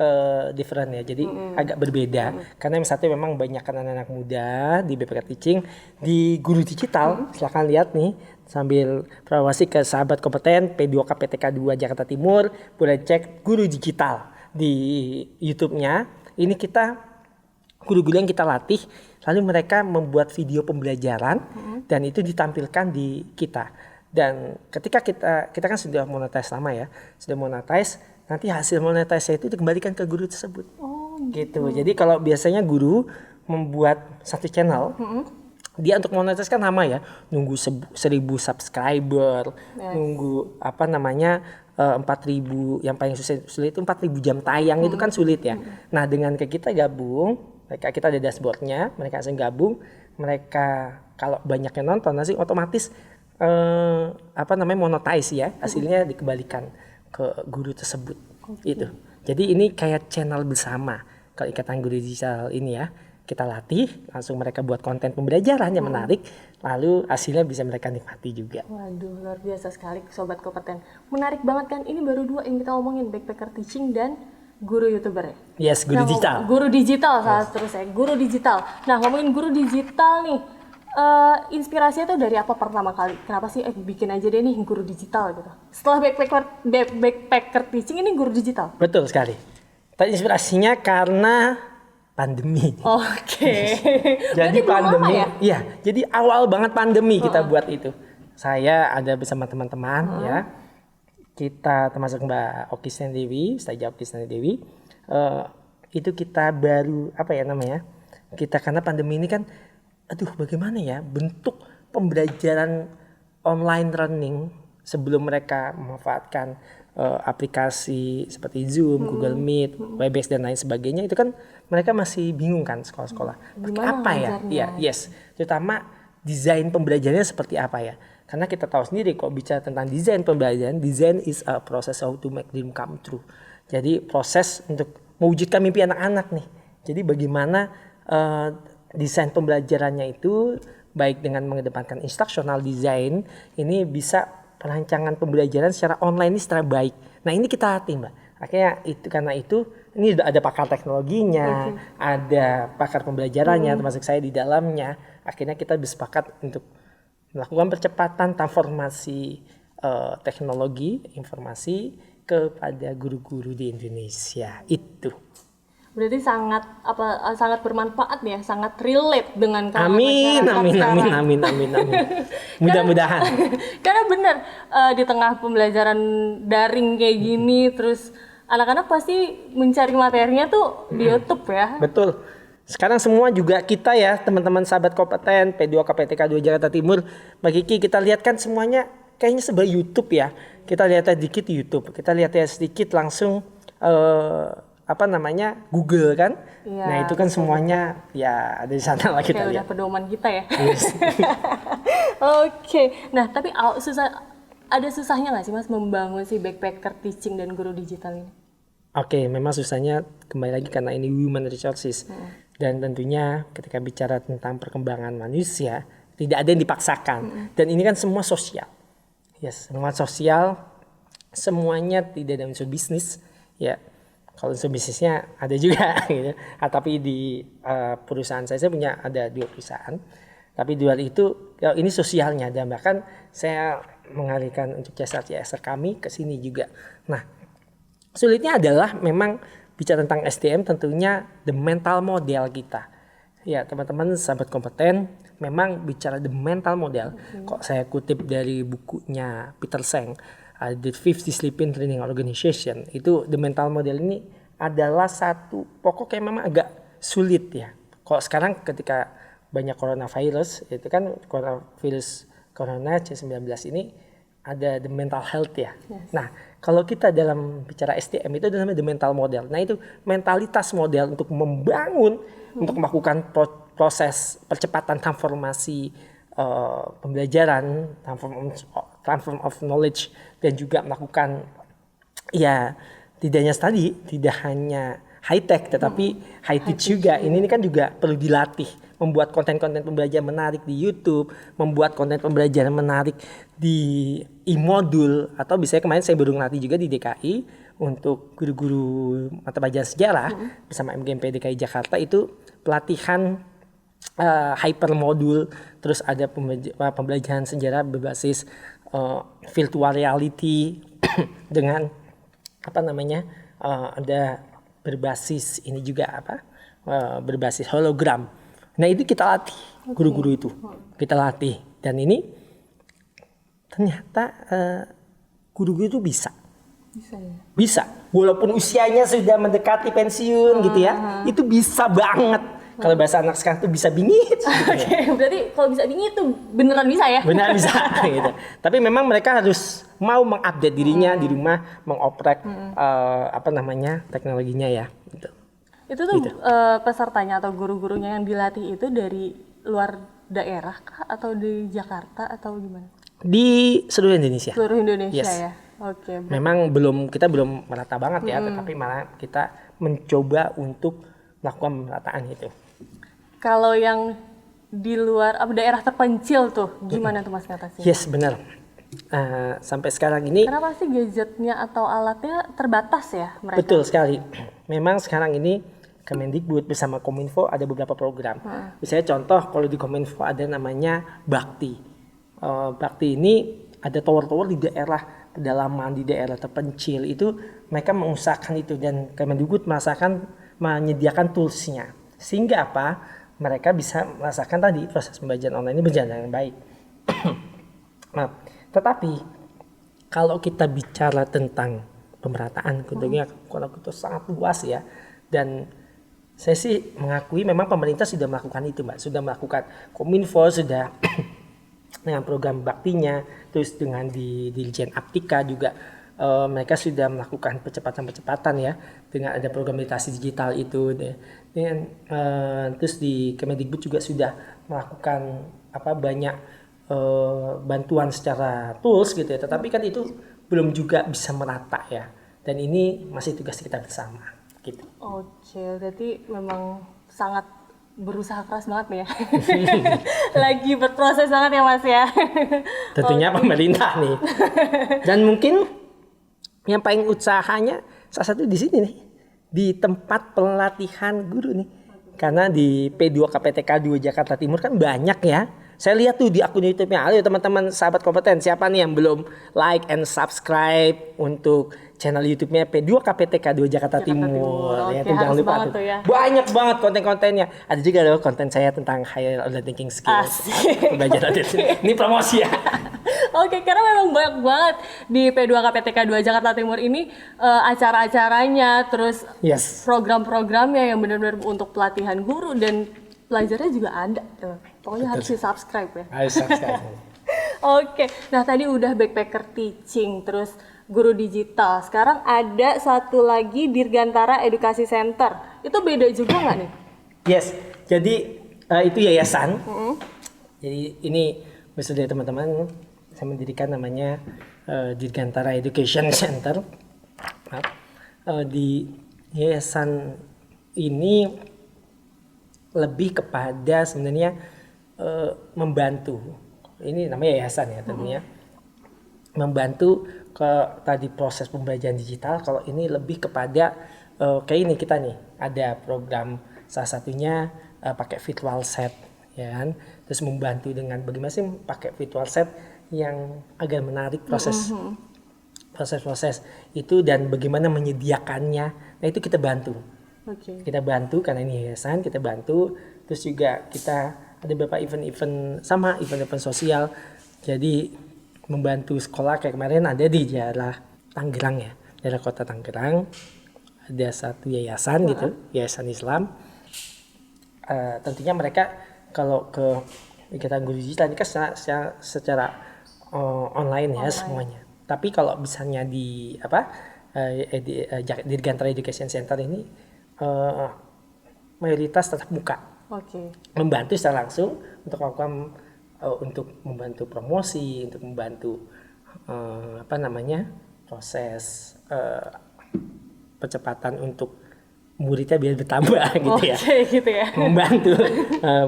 different ya, jadi agak berbeda. Karena yang satu memang banyak anak-anak muda di backpacker teaching, di guru digital. Silakan lihat nih sambil promosi ke sahabat kompeten P2 KPTK 2 Jakarta Timur, boleh cek guru digital di YouTube-nya. Ini kita guru-guru yang kita latih, lalu mereka membuat video pembelajaran dan itu ditampilkan di kita. Dan ketika kita kan sudah monetize lama ya, sudah monetize, nanti hasil monetize itu dikembalikan ke guru tersebut. Gitu. Jadi kalau biasanya guru membuat satu channel, dia untuk monetize kan lama ya, nunggu 1.000 subscriber, nunggu 4.000, yang paling sulit itu 4.000 jam tayang, itu kan sulit ya. Nah, dengan kita gabung, kita ada dashboardnya, mereka langsung gabung, mereka kalau banyak yang nonton nanti otomatis monetize ya, hasilnya dikembalikan ke guru tersebut. Itu. Jadi ini kayak channel bersama kalau Ikatan Guru Digital ini ya. kita latih, langsung mereka buat konten pembelajaran yang menarik, lalu hasilnya bisa mereka nikmati juga. Waduh, luar biasa sekali Sobat Kompeten. Menarik banget kan, ini baru 2 yang kita omongin, backpacker teaching dan guru YouTuber ya? Yes, guru digital. Guru digital salah terus ya, guru digital. Nah, ngomongin guru digital nih, inspirasinya tuh dari apa pertama kali? Kenapa sih bikin aja deh nih guru digital gitu? Setelah backpacker teaching ini guru digital? Betul sekali. Tadi inspirasinya karena pandemi. Oke. Jadi Berarti belum lama pandemi, ya? iya. Jadi awal banget pandemi kita buat itu. Saya ada bersama teman-teman ya. Kita termasuk Mbak Oki Dewi, Ustazah Oki Dewi. Itu kita baru apa ya namanya? Kita karena pandemi ini kan, aduh bagaimana ya bentuk pembelajaran online learning sebelum mereka memanfaatkan aplikasi seperti Zoom, Google Meet, Webex dan lain sebagainya, itu kan mereka masih bingung kan sekolah-sekolah. Pakai apa ya? Iya, yes. Terutama desain pembelajarannya seperti apa ya? Karena kita tahu sendiri kok bicara tentang desain pembelajaran, design is a process how to make dream come true. Jadi proses untuk mewujudkan mimpi anak-anak nih. Jadi bagaimana desain pembelajarannya itu baik dengan mengedepankan instructional design ini bisa perancangan pembelajaran secara online ini secara baik. Nah ini kita latih Mbak. Akhirnya itu karena itu ini ada pakar teknologinya, ada pakar pembelajarannya, termasuk saya di dalamnya. Akhirnya kita bersepakat untuk melakukan percepatan transformasi teknologi informasi kepada guru-guru di Indonesia itu. Berarti sangat bermanfaat ya, sangat relate dengan kalangan Amin. Mudah-mudahan. Karena benar di tengah pembelajaran daring kayak gini, terus anak-anak pasti mencari materinya tuh di YouTube ya. Betul. Sekarang semua juga kita ya, teman-teman sahabat kompeten P2 KPTK 2 Jakarta Timur, Mbak Kiki, kita lihat kan semuanya kayaknya sebagai YouTube ya. Kita lihat sedikit YouTube, kita lihat sedikit langsung Google kan. Ya, nah itu kan semuanya ya ada di sana lah kita lihat. Udah pedoman kita ya. Yes. Oke. Nah tapi ada susahnya nggak sih Mas membangun si backpacker teaching dan guru digital ini? Oke, memang susahnya kembali lagi karena ini human resources. Dan tentunya ketika bicara tentang perkembangan manusia tidak ada yang dipaksakan. Dan ini kan semua sosial. Yes, semua sosial, semuanya tidak ada unsur bisnis ya. Kalau unsur bisnisnya ada juga gitu. Tapi di perusahaan saya punya ada 2 perusahaan. Tapi di luar itu ini sosialnya dan bahkan saya mengalihkan untuk CSR kami ke sini juga. Nah, sulitnya adalah memang bicara tentang SDM tentunya the mental model kita. Ya, teman-teman sahabat kompeten, memang bicara the mental model. Kok saya kutip dari bukunya Peter Seng, The 5 Discipline Training Organization, itu the mental model ini adalah satu pokok yang memang agak sulit ya. Kalau sekarang ketika banyak coronavirus, itu kan corona C19 ini ada the mental health ya. Yes. Nah, kalau kita dalam bicara SDM itu namanya the mental model. Nah, itu mentalitas model untuk membangun, untuk melakukan proses percepatan transformasi pembelajaran, transform of knowledge, dan juga melakukan ya tidak hanya high tech tetapi high teach juga. Ini kan juga perlu dilatih, membuat konten-konten pembelajaran menarik di YouTube, membuat konten pembelajaran menarik di e-modul, atau biasanya kemarin saya baru ngelatih juga di DKI untuk guru-guru mata pelajaran sejarah bersama MGMP DKI Jakarta, itu pelatihan hypermodul, terus ada pembelajaran sejarah berbasis virtual reality dengan ada berbasis ini juga berbasis hologram. Nah itu kita latih guru-guru itu, kita latih, dan ini ternyata guru-guru itu bisa ya? Bisa, walaupun usianya sudah mendekati pensiun gitu ya, itu bisa banget. Kalau bahasa anak sekarang tuh bisa bingit. Oke, berarti kalau bisa bingit tuh beneran bisa ya? Beneran bisa gitu. Tapi memang mereka harus mau mengupdate dirinya di rumah, mengoprek teknologinya ya. Gitu. Itu tuh gitu. Pesertanya atau guru-gurunya yang dilatih itu dari luar daerah kah atau di Jakarta atau gimana? Di seluruh Indonesia. Seluruh Indonesia yes. Ya. Oke. Memang kita belum merata banget ya, tetapi malah kita mencoba untuk melakukan pemerataan itu. Kalau yang di luar daerah terpencil tuh, gimana tuh Mas ngatasin? Yes, benar. Sampai sekarang ini Kenapa sih gadgetnya atau alatnya terbatas ya mereka? betul sekali. Memang sekarang ini Kemendikbud bersama Kominfo ada beberapa program. Misalnya contoh kalau di Kominfo ada namanya Bakti. Bakti ini ada tower-tower di daerah pedalaman, di daerah terpencil itu mereka mengusahakan itu dan Kemendikbud menyediakan toolsnya. Sehingga apa? Mereka bisa merasakan tadi proses pembelajaran online ini berjalan dengan baik. Nah, tetapi kalau kita bicara tentang pemerataan tentunya kalau itu sangat luas ya, dan saya sih mengakui memang pemerintah sudah melakukan itu Mbak, sudah melakukan Kominfo sudah dengan program baktinya, terus dengan di Dirjen Aptika juga mereka sudah melakukan percepatan ya dengan ada program literasi digital itu dan terus di Kemendikbud juga sudah melakukan banyak bantuan secara tools gitu ya, tetapi kan itu belum juga bisa merata ya, dan ini masih tugas kita bersama gitu. Oke, berarti memang sangat berusaha keras banget nih ya. Lagi berproses banget ya Mas ya. Tentunya pemerintah nih. Dan mungkin yang paling usahanya salah satu di sini nih, di tempat pelatihan guru nih. Karena di P2 KPTK 2 Jakarta Timur kan banyak ya. Saya lihat tuh di akun YouTube-nya. Ayo teman-teman sahabat kompeten, siapa nih yang belum like and subscribe untuk channel YouTube-nya P2 KPTK 2 Jakarta Timur. Oke, Ya, tuh jangan lupa tuh. ya. Banyak banget konten-kontennya. Ada juga loh konten saya tentang higher order thinking skills. Pembelajaran ini promosi ya. Oke, karena memang banyak banget di P2 KPTK 2 Jakarta Timur ini acara-acaranya, terus program-programnya yang benar-benar untuk pelatihan guru dan pelajarnya juga ada. Pokoknya harus di-subscribe ya. Harus subscribe. Oke, nah tadi udah backpacker teaching, terus guru digital. Sekarang ada satu lagi Dirgantara Edukasi Center. Itu beda juga nggak nih? Yes, jadi itu yayasan. Jadi ini misalnya teman-teman, saya mendirikan namanya Dirgantara Education Center. Di yayasan ini lebih kepada sebenarnya membantu. Ini namanya yayasan ya tentunya. Membantu ke tadi proses pembelajaran digital. Kalau ini lebih kepada kayak ini kita nih ada program salah satunya pakai virtual set ya kan. Terus membantu dengan bagaimana sih pakai virtual set yang agar menarik proses-proses itu dan bagaimana menyediakannya. Nah itu kita bantu. Kita bantu karena ini yayasan, kita bantu. Terus juga kita ada beberapa event-event sosial. Jadi membantu sekolah kayak kemarin ada di daerah Tangerang ya, daerah kota Tangerang. Ada satu yayasan gitu, yayasan Islam. Tentunya mereka kalau ke kegiatan guru digital ini kan secara online ya semuanya. Tapi kalau misalnya di Dirgantara Education Center ini mayoritas tetap muka. Membantu secara langsung untuk melakukan untuk membantu promosi, untuk membantu proses percepatan untuk muridnya biar bertambah gitu ya. Gitu ya. Membantu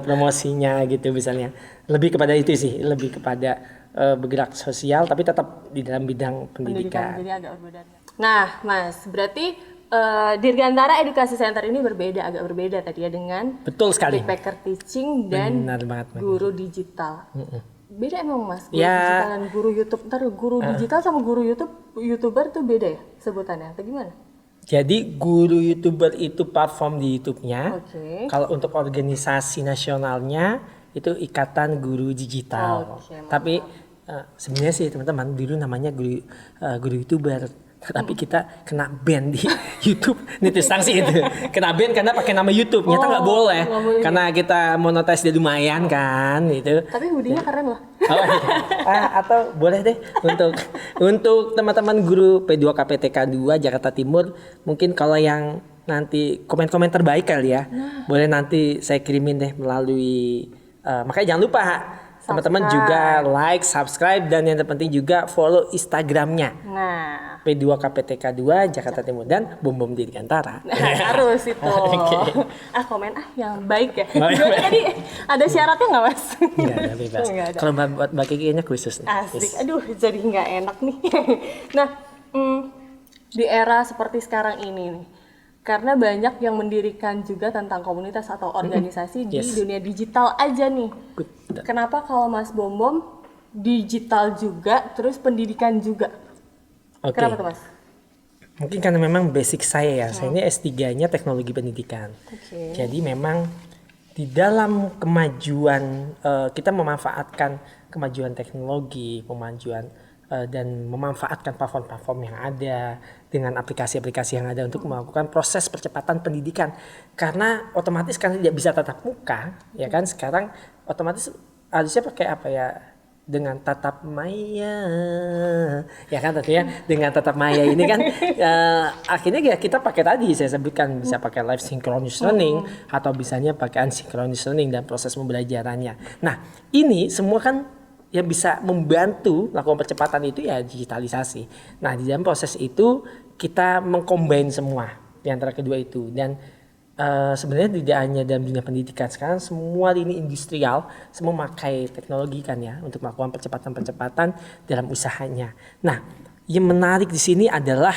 promosinya gitu misalnya. Lebih kepada itu sih, lebih kepada bergerak sosial tapi tetap di dalam bidang pendidikan. Jadi agak berbeda. Nah, Mas, berarti Dirgantara Edukasi Center ini agak berbeda tadi ya dengan betul sekali backpacker teaching dan guru digital. Beda emang Mas, guru digital dan guru YouTube. Guru digital sama guru YouTuber tuh beda ya sebutannya atau gimana? Jadi guru YouTuber itu platform di YouTube-nya. Kalau untuk organisasi nasionalnya itu Ikatan Guru Digital. Tapi sebenarnya sih teman-teman dulu namanya guru YouTuber. Tapi kita kena ban di YouTube, nitis sanksi itu. Kena ban karena pakai nama YouTube. Nyata nggak boleh. Karena kita monetize dia lumayan kan, itu. Tapi hoodie-nya keren loh. Atau boleh deh untuk teman-teman guru P2 KPTK 2 Jakarta Timur, mungkin kalau yang nanti komen-komen terbaik kali ya, boleh nanti saya kirimin deh melalui. Makanya jangan lupa teman-teman juga like, subscribe, dan yang terpenting juga follow Instagramnya. Nah, P2 KPTK 2 Jakarta Timur dan Bom Bom Dirgantara. Nah, harus itu. Oke. Komen yang baik ya. Baik. Gimana tadi ada syaratnya nggak Mas? Nggak ada, bebas. Nggak ada. Kalau buat Mbak Kiki kayaknya khusus nih. Asik. Yes. Aduh, jadi nggak enak nih. Nah, di era seperti sekarang ini nih, karena banyak yang mendirikan juga tentang komunitas atau organisasi di Yes. dunia digital aja nih. Good. Kenapa kalau Mas Bom Bom digital juga, terus pendidikan juga? Oke. Kenapa tuh Mas? Mungkin karena memang basic saya ya, saya ini S3-nya teknologi pendidikan. Oke. Jadi memang di dalam kemajuan kita memanfaatkan kemajuan teknologi, dan memanfaatkan platform-platform yang ada dengan aplikasi-aplikasi yang ada untuk melakukan proses percepatan pendidikan. Karena otomatis kan tidak bisa tatap muka, ya kan? Sekarang otomatis harusnya pakai apa ya? Dengan tatap maya, ya kan tentunya dengan tatap maya ini kan akhirnya ya kita pakai tadi saya sebutkan bisa pakai live synchronous learning atau bisanya pakai asynchronous learning dan proses pembelajarannya. Nah ini semua kan yang bisa membantu melakukan percepatan itu ya digitalisasi. Nah di dalam proses itu kita mengcombine semua di antara kedua itu dan sebenarnya tidak hanya dalam dunia pendidikan, sekarang semua lini industrial semua memakai teknologi kan ya untuk melakukan percepatan dalam usahanya. Nah, yang menarik di sini adalah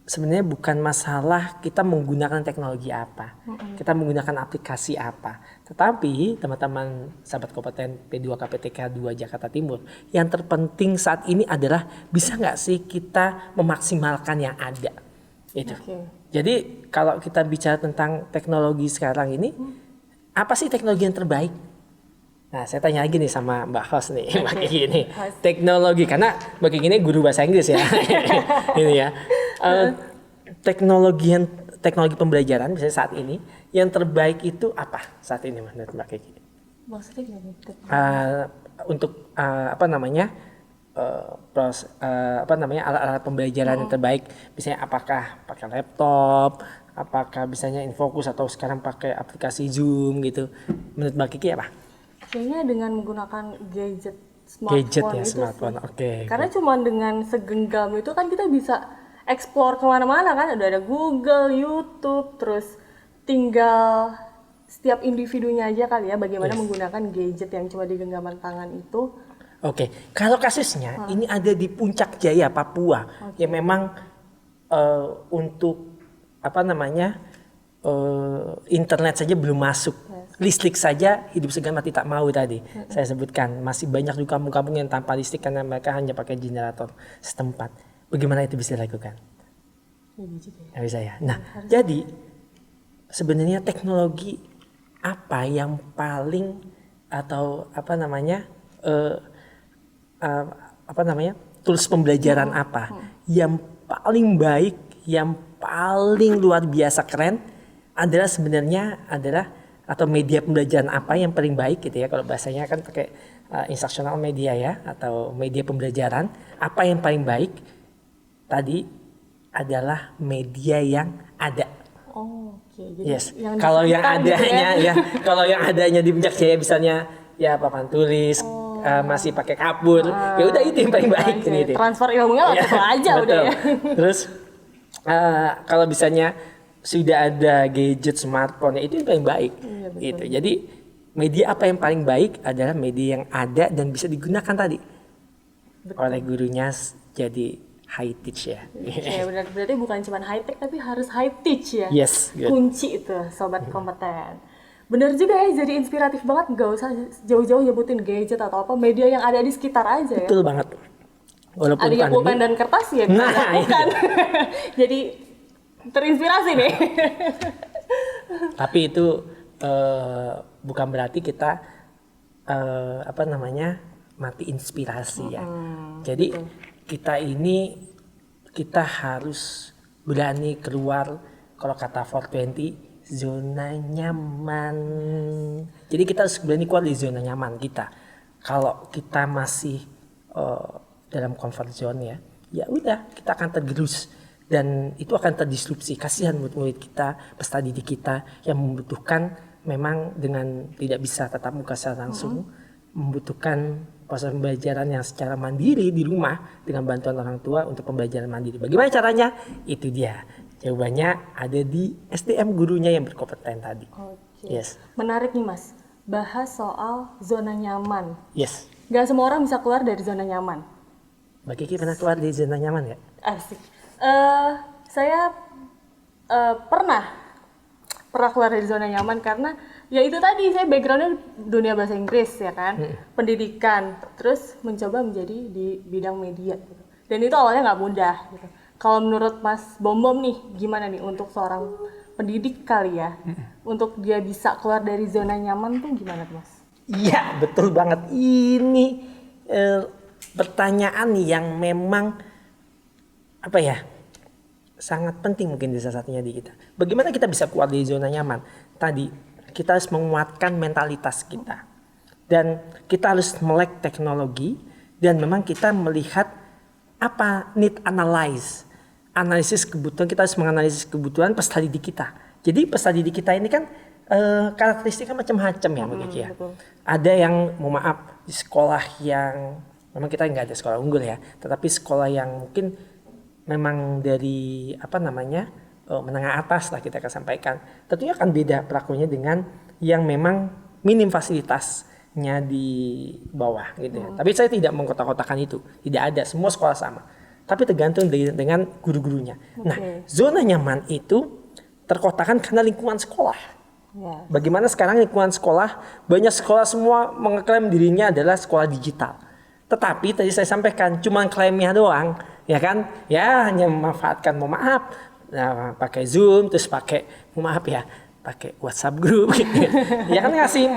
sebenarnya bukan masalah kita menggunakan teknologi apa, kita menggunakan aplikasi apa, tetapi teman-teman sahabat kompeten P2 KPTK 2 Jakarta Timur, yang terpenting saat ini adalah bisa nggak sih kita memaksimalkan yang ada. Itu. Oke. Jadi kalau kita bicara tentang teknologi sekarang ini, apa sih teknologi yang terbaik? Nah, saya tanya lagi nih sama Mbak Host nih, Mbak Kiki nih. Teknologi, karena Mbak Kiki ini guru bahasa Inggris ya. Ini ya. Teknologi pembelajaran misalnya saat ini, yang terbaik itu apa saat ini menurut Mbak Kiki? Maksudnya gimana? Untuk alat-alat pembelajaran yang terbaik, misalnya apakah pakai laptop, apakah misalnya Infocus atau sekarang pakai aplikasi Zoom gitu, menurut Mbak Kiki apa? Kayaknya dengan menggunakan gadget Smartphone, sih. oke. Karena cuma dengan segenggam itu kan kita bisa explore kemana-mana kan, udah ada Google, YouTube, terus tinggal setiap individunya aja kali ya bagaimana menggunakan gadget yang cuma di genggaman tangan itu. Oke, kalau kasusnya ini ada di Puncak Jaya, Papua, yang memang untuk internet saja belum masuk, listrik saja hidup segan mati tak mau tadi. Saya sebutkan masih banyak di kampung-kampung yang tanpa listrik karena mereka hanya pakai generator setempat. Bagaimana itu bisa dilakukan? Nggak bisa ya. Nah, jadi sebenarnya teknologi apa yang paling atau tools pembelajaran apa yang paling baik, yang paling luar biasa keren adalah sebenarnya atau media pembelajaran apa yang paling baik gitu ya, kalau bahasanya kan pakai instructional media ya, atau media pembelajaran apa yang paling baik tadi adalah media yang ada. Oh, oke. Jadi Yes. yang Kalau yang disekitar gitu adanya ya, kalau yang adanya di Puncak Jaya misalnya ya papan tulis, masih pakai kapur, ya udah itu yang paling baik ini. Transfer ilmunya lah itu aja udah ya. Terus kalau misalnya sudah ada gadget smartphone, itu yang paling baik. Gitu. Jadi media apa yang paling baik adalah media yang ada dan bisa digunakan tadi oleh gurunya jadi high teach ya. Oke, benar, berarti bukan cuma high tech tapi harus high teach ya. Yes, good. Kunci itu sobat kompeten. Bener juga ya, jadi inspiratif banget, nggak usah jauh-jauh nyebutin gadget atau apa, media yang ada di sekitar aja ya. Betul banget. Walaupun Adanya pulpen dan kertas ya bisa dilakukan. Jadi terinspirasi nih. Tapi itu bukan berarti kita mati inspirasi ya. Jadi kita harus berani keluar, kalau kata 420, zona nyaman. Jadi kita harus berani keluar dari zona nyaman kita. Kalau kita masih dalam comfort zone ya udah kita akan tergerus dan itu akan terdisrupsi. Kasihan murid-murid kita, peserta didik kita yang membutuhkan memang dengan tidak bisa tatap muka secara langsung, membutuhkan proses pembelajaran yang secara mandiri di rumah dengan bantuan orang tua untuk pembelajaran mandiri. Bagaimana caranya? Itu dia. Jawabannya ada di SDM gurunya yang berkompeten tadi. Oke. Yes. Menarik nih Mas, bahas soal zona nyaman. Yes. Gak semua orang bisa keluar dari zona nyaman. Mbak Kiki pernah keluar dari zona nyaman ya? Asik. Saya pernah keluar dari zona nyaman karena ya itu tadi, saya backgroundnya dunia bahasa Inggris ya kan, pendidikan, terus mencoba menjadi di bidang media gitu. Dan itu awalnya nggak mudah gitu. Kalau menurut Mas Bom nih, gimana nih untuk seorang pendidik kali ya, untuk dia bisa keluar dari zona nyaman tuh gimana tuh Mas? Iya, betul banget. Ini pertanyaan yang memang apa ya, sangat penting mungkin di salah satunya di kita. Bagaimana kita bisa keluar dari zona nyaman? Tadi kita harus menguatkan mentalitas kita, dan kita harus melek teknologi, dan memang kita melihat apa need analyze, analisis kebutuhan. Kita harus menganalisis kebutuhan peserta didik kita. Jadi peserta didik kita ini kan karakteristiknya macam-macam ya, Mbak Kiki ya. Ada yang mohon maaf di sekolah yang memang kita nggak ada sekolah unggul ya, tetapi sekolah yang mungkin memang dari menengah atas lah kita akan sampaikan. Tentunya akan beda pelakunya dengan yang memang minim fasilitasnya di bawah gitu ya. Tapi saya tidak mengkotak-kotakan itu, tidak ada, semua sekolah sama. Tapi tergantung dengan guru-gurunya. Nah, zona nyaman itu terkotakan karena lingkungan sekolah. Ya. Bagaimana sekarang lingkungan sekolah, banyak sekolah semua mengeklaim dirinya adalah sekolah digital. Tetapi tadi saya sampaikan cuma klaimnya doang, ya kan? Ya hanya memanfaatkan, mohon maaf, nah, pakai Zoom, terus pakai, mohon maaf ya, pakai WhatsApp group gitu. Ya kan ngasih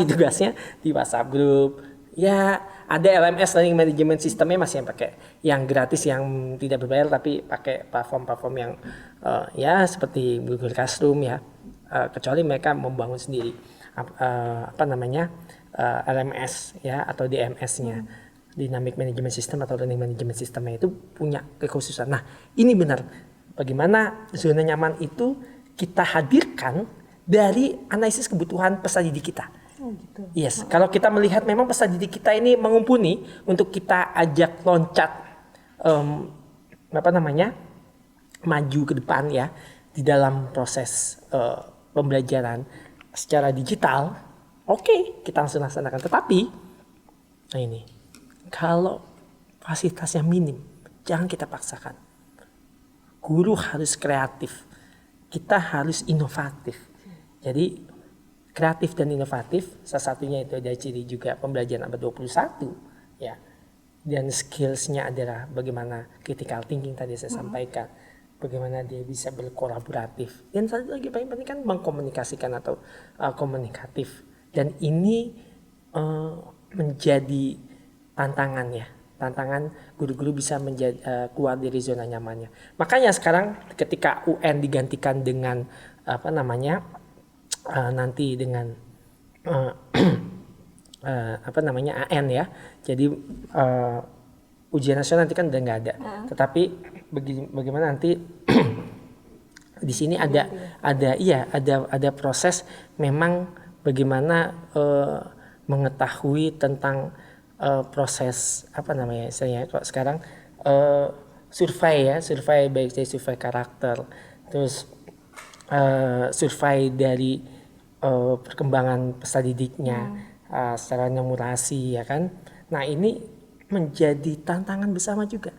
tugasnya di WhatsApp group. Ya ada LMS, Learning Management Systemnya masih yang pakai yang gratis, yang tidak berbayar, tapi pakai platform-platform yang ya seperti Google Classroom ya. Kecuali mereka membangun sendiri LMS ya atau DMS-nya, Dynamic Management System atau Learning Management System-nya itu punya kekhususan. Nah, ini benar. Bagaimana zona nyaman itu kita hadirkan dari analisis kebutuhan peserta didik kita. Gitu. Yes, kalau kita melihat memang peserta didik kita ini mengumpuni untuk kita ajak loncat maju ke depan ya di dalam proses pembelajaran secara digital, oke, kita langsung laksanakan. Tetapi, nah ini, kalau fasilitasnya minim, jangan kita paksakan. Guru harus kreatif, kita harus inovatif. Jadi, kreatif dan inovatif, salah satunya itu ada ciri juga pembelajaran abad 21, ya. Dan skills-nya adalah bagaimana critical thinking tadi saya sampaikan. Bagaimana dia bisa berkolaboratif, dan satu lagi paling penting kan mengkomunikasikan atau komunikatif. Dan ini menjadi tantangan ya, tantangan guru-guru bisa keluar dari zona nyamannya. Makanya sekarang ketika UN digantikan dengan nanti dengan AN ya, jadi ujian nasional nanti kan udah nggak ada. Tetapi bagaimana nanti di sini ada proses memang bagaimana mengetahui tentang proses saya kalau sekarang survei baik dari survei karakter, terus survei dari perkembangan peserta didiknya secara nummerasi ya kan. Nah, ini menjadi tantangan bersama juga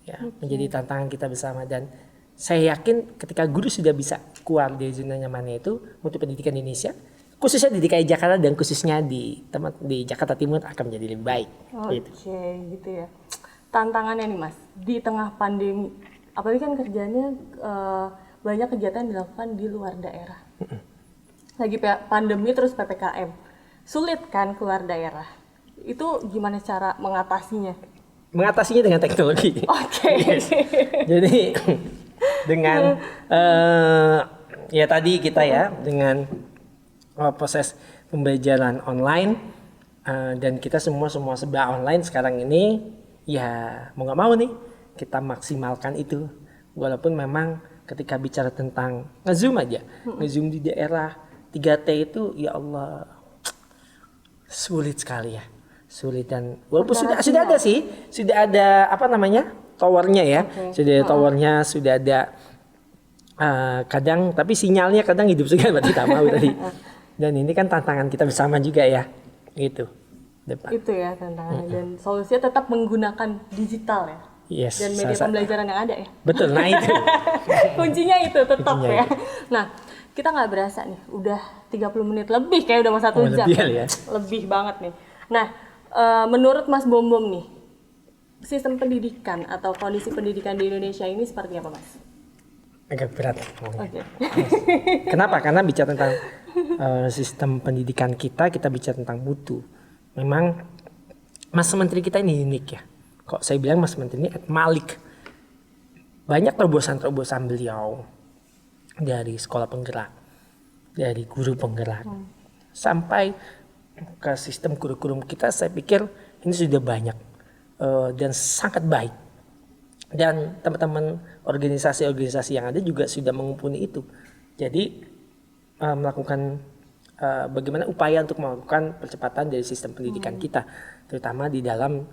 ya, menjadi tantangan kita bersama, dan saya yakin ketika guru sudah bisa keluar dari zona nyamannya itu untuk pendidikan di Indonesia, khususnya di DKI Jakarta dan khususnya di Jakarta Timur akan menjadi lebih baik. Oke, gitu ya. Tantangannya nih Mas, di tengah pandemi, apalagi kan kerjanya banyak kegiatan dilakukan di luar daerah. Lagi pandemi terus PPKM, sulit kan keluar daerah. Itu gimana cara mengatasinya? Mengatasinya dengan teknologi. Oke. Yes. Jadi dengan ya tadi kita ya dengan proses pembelajaran online, dan kita semua serba online sekarang ini, ya mau nggak mau nih kita maksimalkan itu. Walaupun memang ketika bicara tentang nge-zoom aja, nge-zoom di daerah 3T itu ya Allah sulit sekali ya. sulit dan walaupun sudah ada sih, sudah ada apa namanya towernya ya, sudah ada towernya, sudah ada kadang tapi sinyalnya kadang hidup juga berarti tak mau tadi. Dan ini kan tantangan kita bersama juga ya, gitu. Depan. Itu ya tantangannya dan solusinya tetap menggunakan digital ya. Yes, Dan media pembelajaran yang ada ya. Betul, nah itu. Kuncinya itu tetap Kuncinya ya. Nah, kita nggak berasa nih, udah 30 menit lebih kayak udah mau 1 jam. Lebih ya. Lebih banget nih. Nah, menurut Mas Bom nih, sistem pendidikan atau kondisi pendidikan di Indonesia ini seperti apa, Mas? Agak berat. Oke. Kenapa? Karena bicara tentang sistem pendidikan kita bicara tentang mutu. Memang Mas Menteri kita ini unik ya. Kok saya bilang Mas Menteri ini Malik. Banyak terobosan-terobosan beliau dari sekolah penggerak, dari guru penggerak, sampai ke sistem kurikulum kita. Saya pikir ini sudah banyak dan sangat baik. Dan teman-teman organisasi-organisasi yang ada juga sudah mengumpulkan itu. Jadi melakukan bagaimana upaya untuk melakukan percepatan dari sistem pendidikan kita, terutama di dalam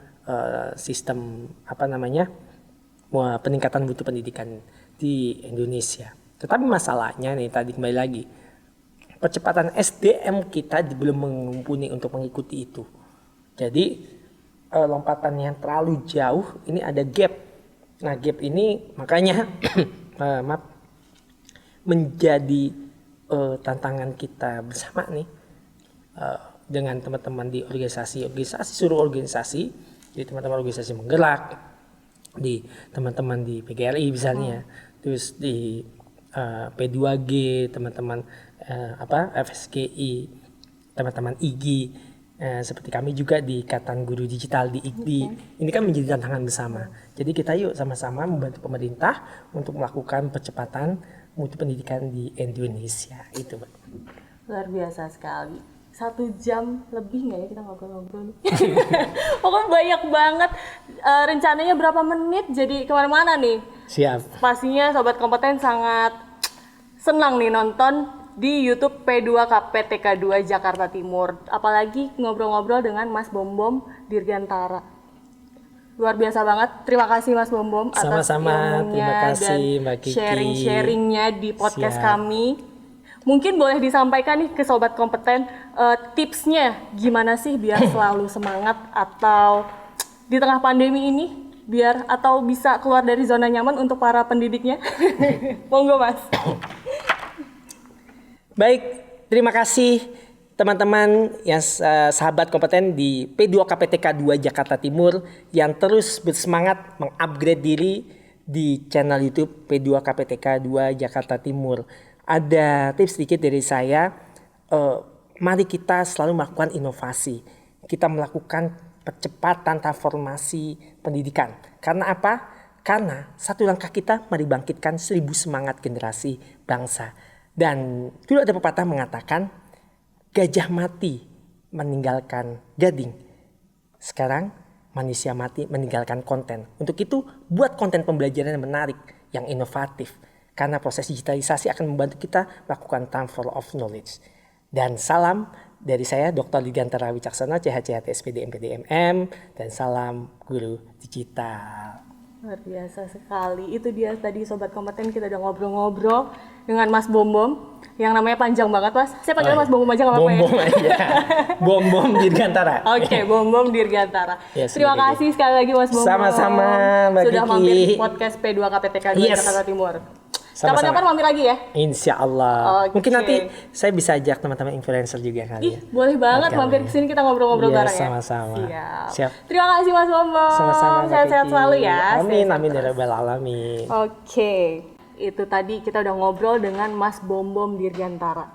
sistem apa namanya peningkatan mutu pendidikan di Indonesia. Tetapi masalahnya nih tadi kembali lagi, percepatan SDM kita belum mumpuni untuk mengikuti itu. Jadi lompatan yang terlalu jauh, ini ada gap. Nah gap ini makanya menjadi tantangan kita bersama nih dengan teman-teman di seluruh organisasi, di teman-teman organisasi menggerak, di teman-teman di PGRI misalnya, terus di P2G, teman-teman FSGI, teman-teman IGI, seperti kami juga di Ikatan Guru Digital di IGDI. Ini kan menjadi tantangan bersama. Jadi kita yuk sama-sama membantu pemerintah untuk melakukan percepatan mutu pendidikan di Indonesia itu, Mbak. Luar biasa sekali. 1 jam lebih nggak ya kita ngobrol-ngobrol nih? Pokoknya banyak banget. Rencananya berapa menit jadi kemana-mana nih? Siap. Pastinya Sobat Kompeten sangat senang nih nonton di YouTube P2KPTK 2 Jakarta Timur. Apalagi ngobrol-ngobrol dengan Mas Bom Dirgantara. Luar biasa banget. Terima kasih Mas Bom atas Sama-sama, ilmunya terima kasih dan Mbak Kiki. sharing-sharingnya di podcast Siap. kami. Mungkin boleh disampaikan nih ke Sobat Kompeten tipsnya gimana sih biar selalu semangat atau di tengah pandemi ini biar atau bisa keluar dari zona nyaman untuk para pendidiknya. Monggo Mas. Baik, terima kasih teman-teman yang sahabat kompeten di P2KPTK 2 Jakarta Timur yang terus bersemangat mengupgrade diri di channel YouTube P2KPTK 2 Jakarta Timur. Ada tips sedikit dari saya, mari kita selalu melakukan inovasi. Kita melakukan percepatan transformasi pendidikan. Karena apa? Karena satu langkah kita mari bangkitkan 1000 semangat generasi bangsa. Dan dulu ada pepatah mengatakan, gajah mati meninggalkan gading. Sekarang manusia mati meninggalkan konten. Untuk itu buat konten pembelajaran yang menarik, yang inovatif. Karena proses digitalisasi akan membantu kita melakukan transfer of knowledge. Dan salam dari saya Dr. Dirgantara Wicaksana, CHCHT SPD MPD MM, dan salam guru digital. Luar biasa sekali. Itu dia tadi Sobat Kompeten, kita udah ngobrol-ngobrol dengan Mas Bom yang namanya panjang banget Mas. Saya panggil Mas Bom aja nggak apa-apa ya? Bom aja. Bom Dirgantara. Oke, Bom Dirgantara. Ya, terima kasih sekali lagi Mas Bom. Sama-sama, Mbak sudah Kiki. mampir di podcast P2KPTK 2 Yes. Jakarta Timur. Sama-sama. Kapan-kapan mampir lagi ya? Insya Allah. Oke. Mungkin nanti saya bisa ajak teman-teman influencer juga kali Ih, ya. boleh banget Oke, mampir boleh. ke sini kita ngobrol-ngobrol Iya, bareng ya. sama-sama. Siap. Siap. Terima kasih Mas Bom. Sama-sama. Mbak Sehat-sehat Kiki. selalu ya. Amin, Sehat amin ya terus. rabbal alamin. Oke, itu tadi kita udah ngobrol dengan Mas Bom Dirgantara.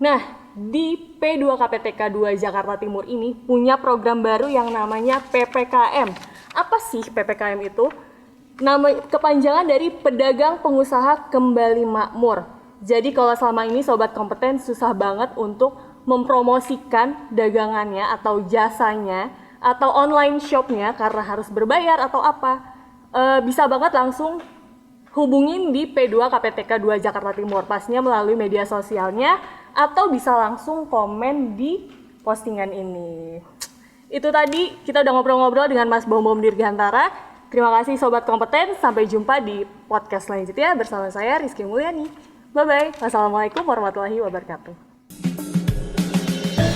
Nah, di P2KPTK 2 Jakarta Timur ini punya program baru yang namanya PPKM. Apa sih PPKM itu? Nama kepanjangan dari Pedagang Pengusaha Kembali Makmur. Jadi kalau selama ini Sobat Kompeten susah banget untuk mempromosikan dagangannya atau jasanya atau online shopnya karena harus berbayar atau apa, bisa banget langsung hubungin di P2KPTK 2 Jakarta Timur, pastinya melalui media sosialnya atau bisa langsung komen di postingan ini. Itu tadi kita udah ngobrol-ngobrol dengan Mas Bom Bom Dirgantara. Terima kasih Sobat Kompeten, sampai jumpa di podcast selanjutnya bersama saya Rizky Mulyani. Bye-bye, wassalamualaikum warahmatullahi wabarakatuh.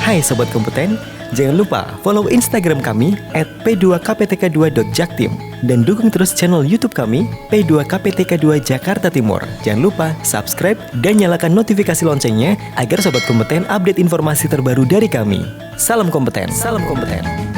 Hai Sobat Kompeten, jangan lupa follow Instagram kami @p2kptk2.jaktim dan dukung terus channel YouTube kami P2KPTK2 Jakarta Timur. Jangan lupa subscribe dan nyalakan notifikasi loncengnya agar Sobat Kompeten update informasi terbaru dari kami. Salam kompeten. Salam kompeten.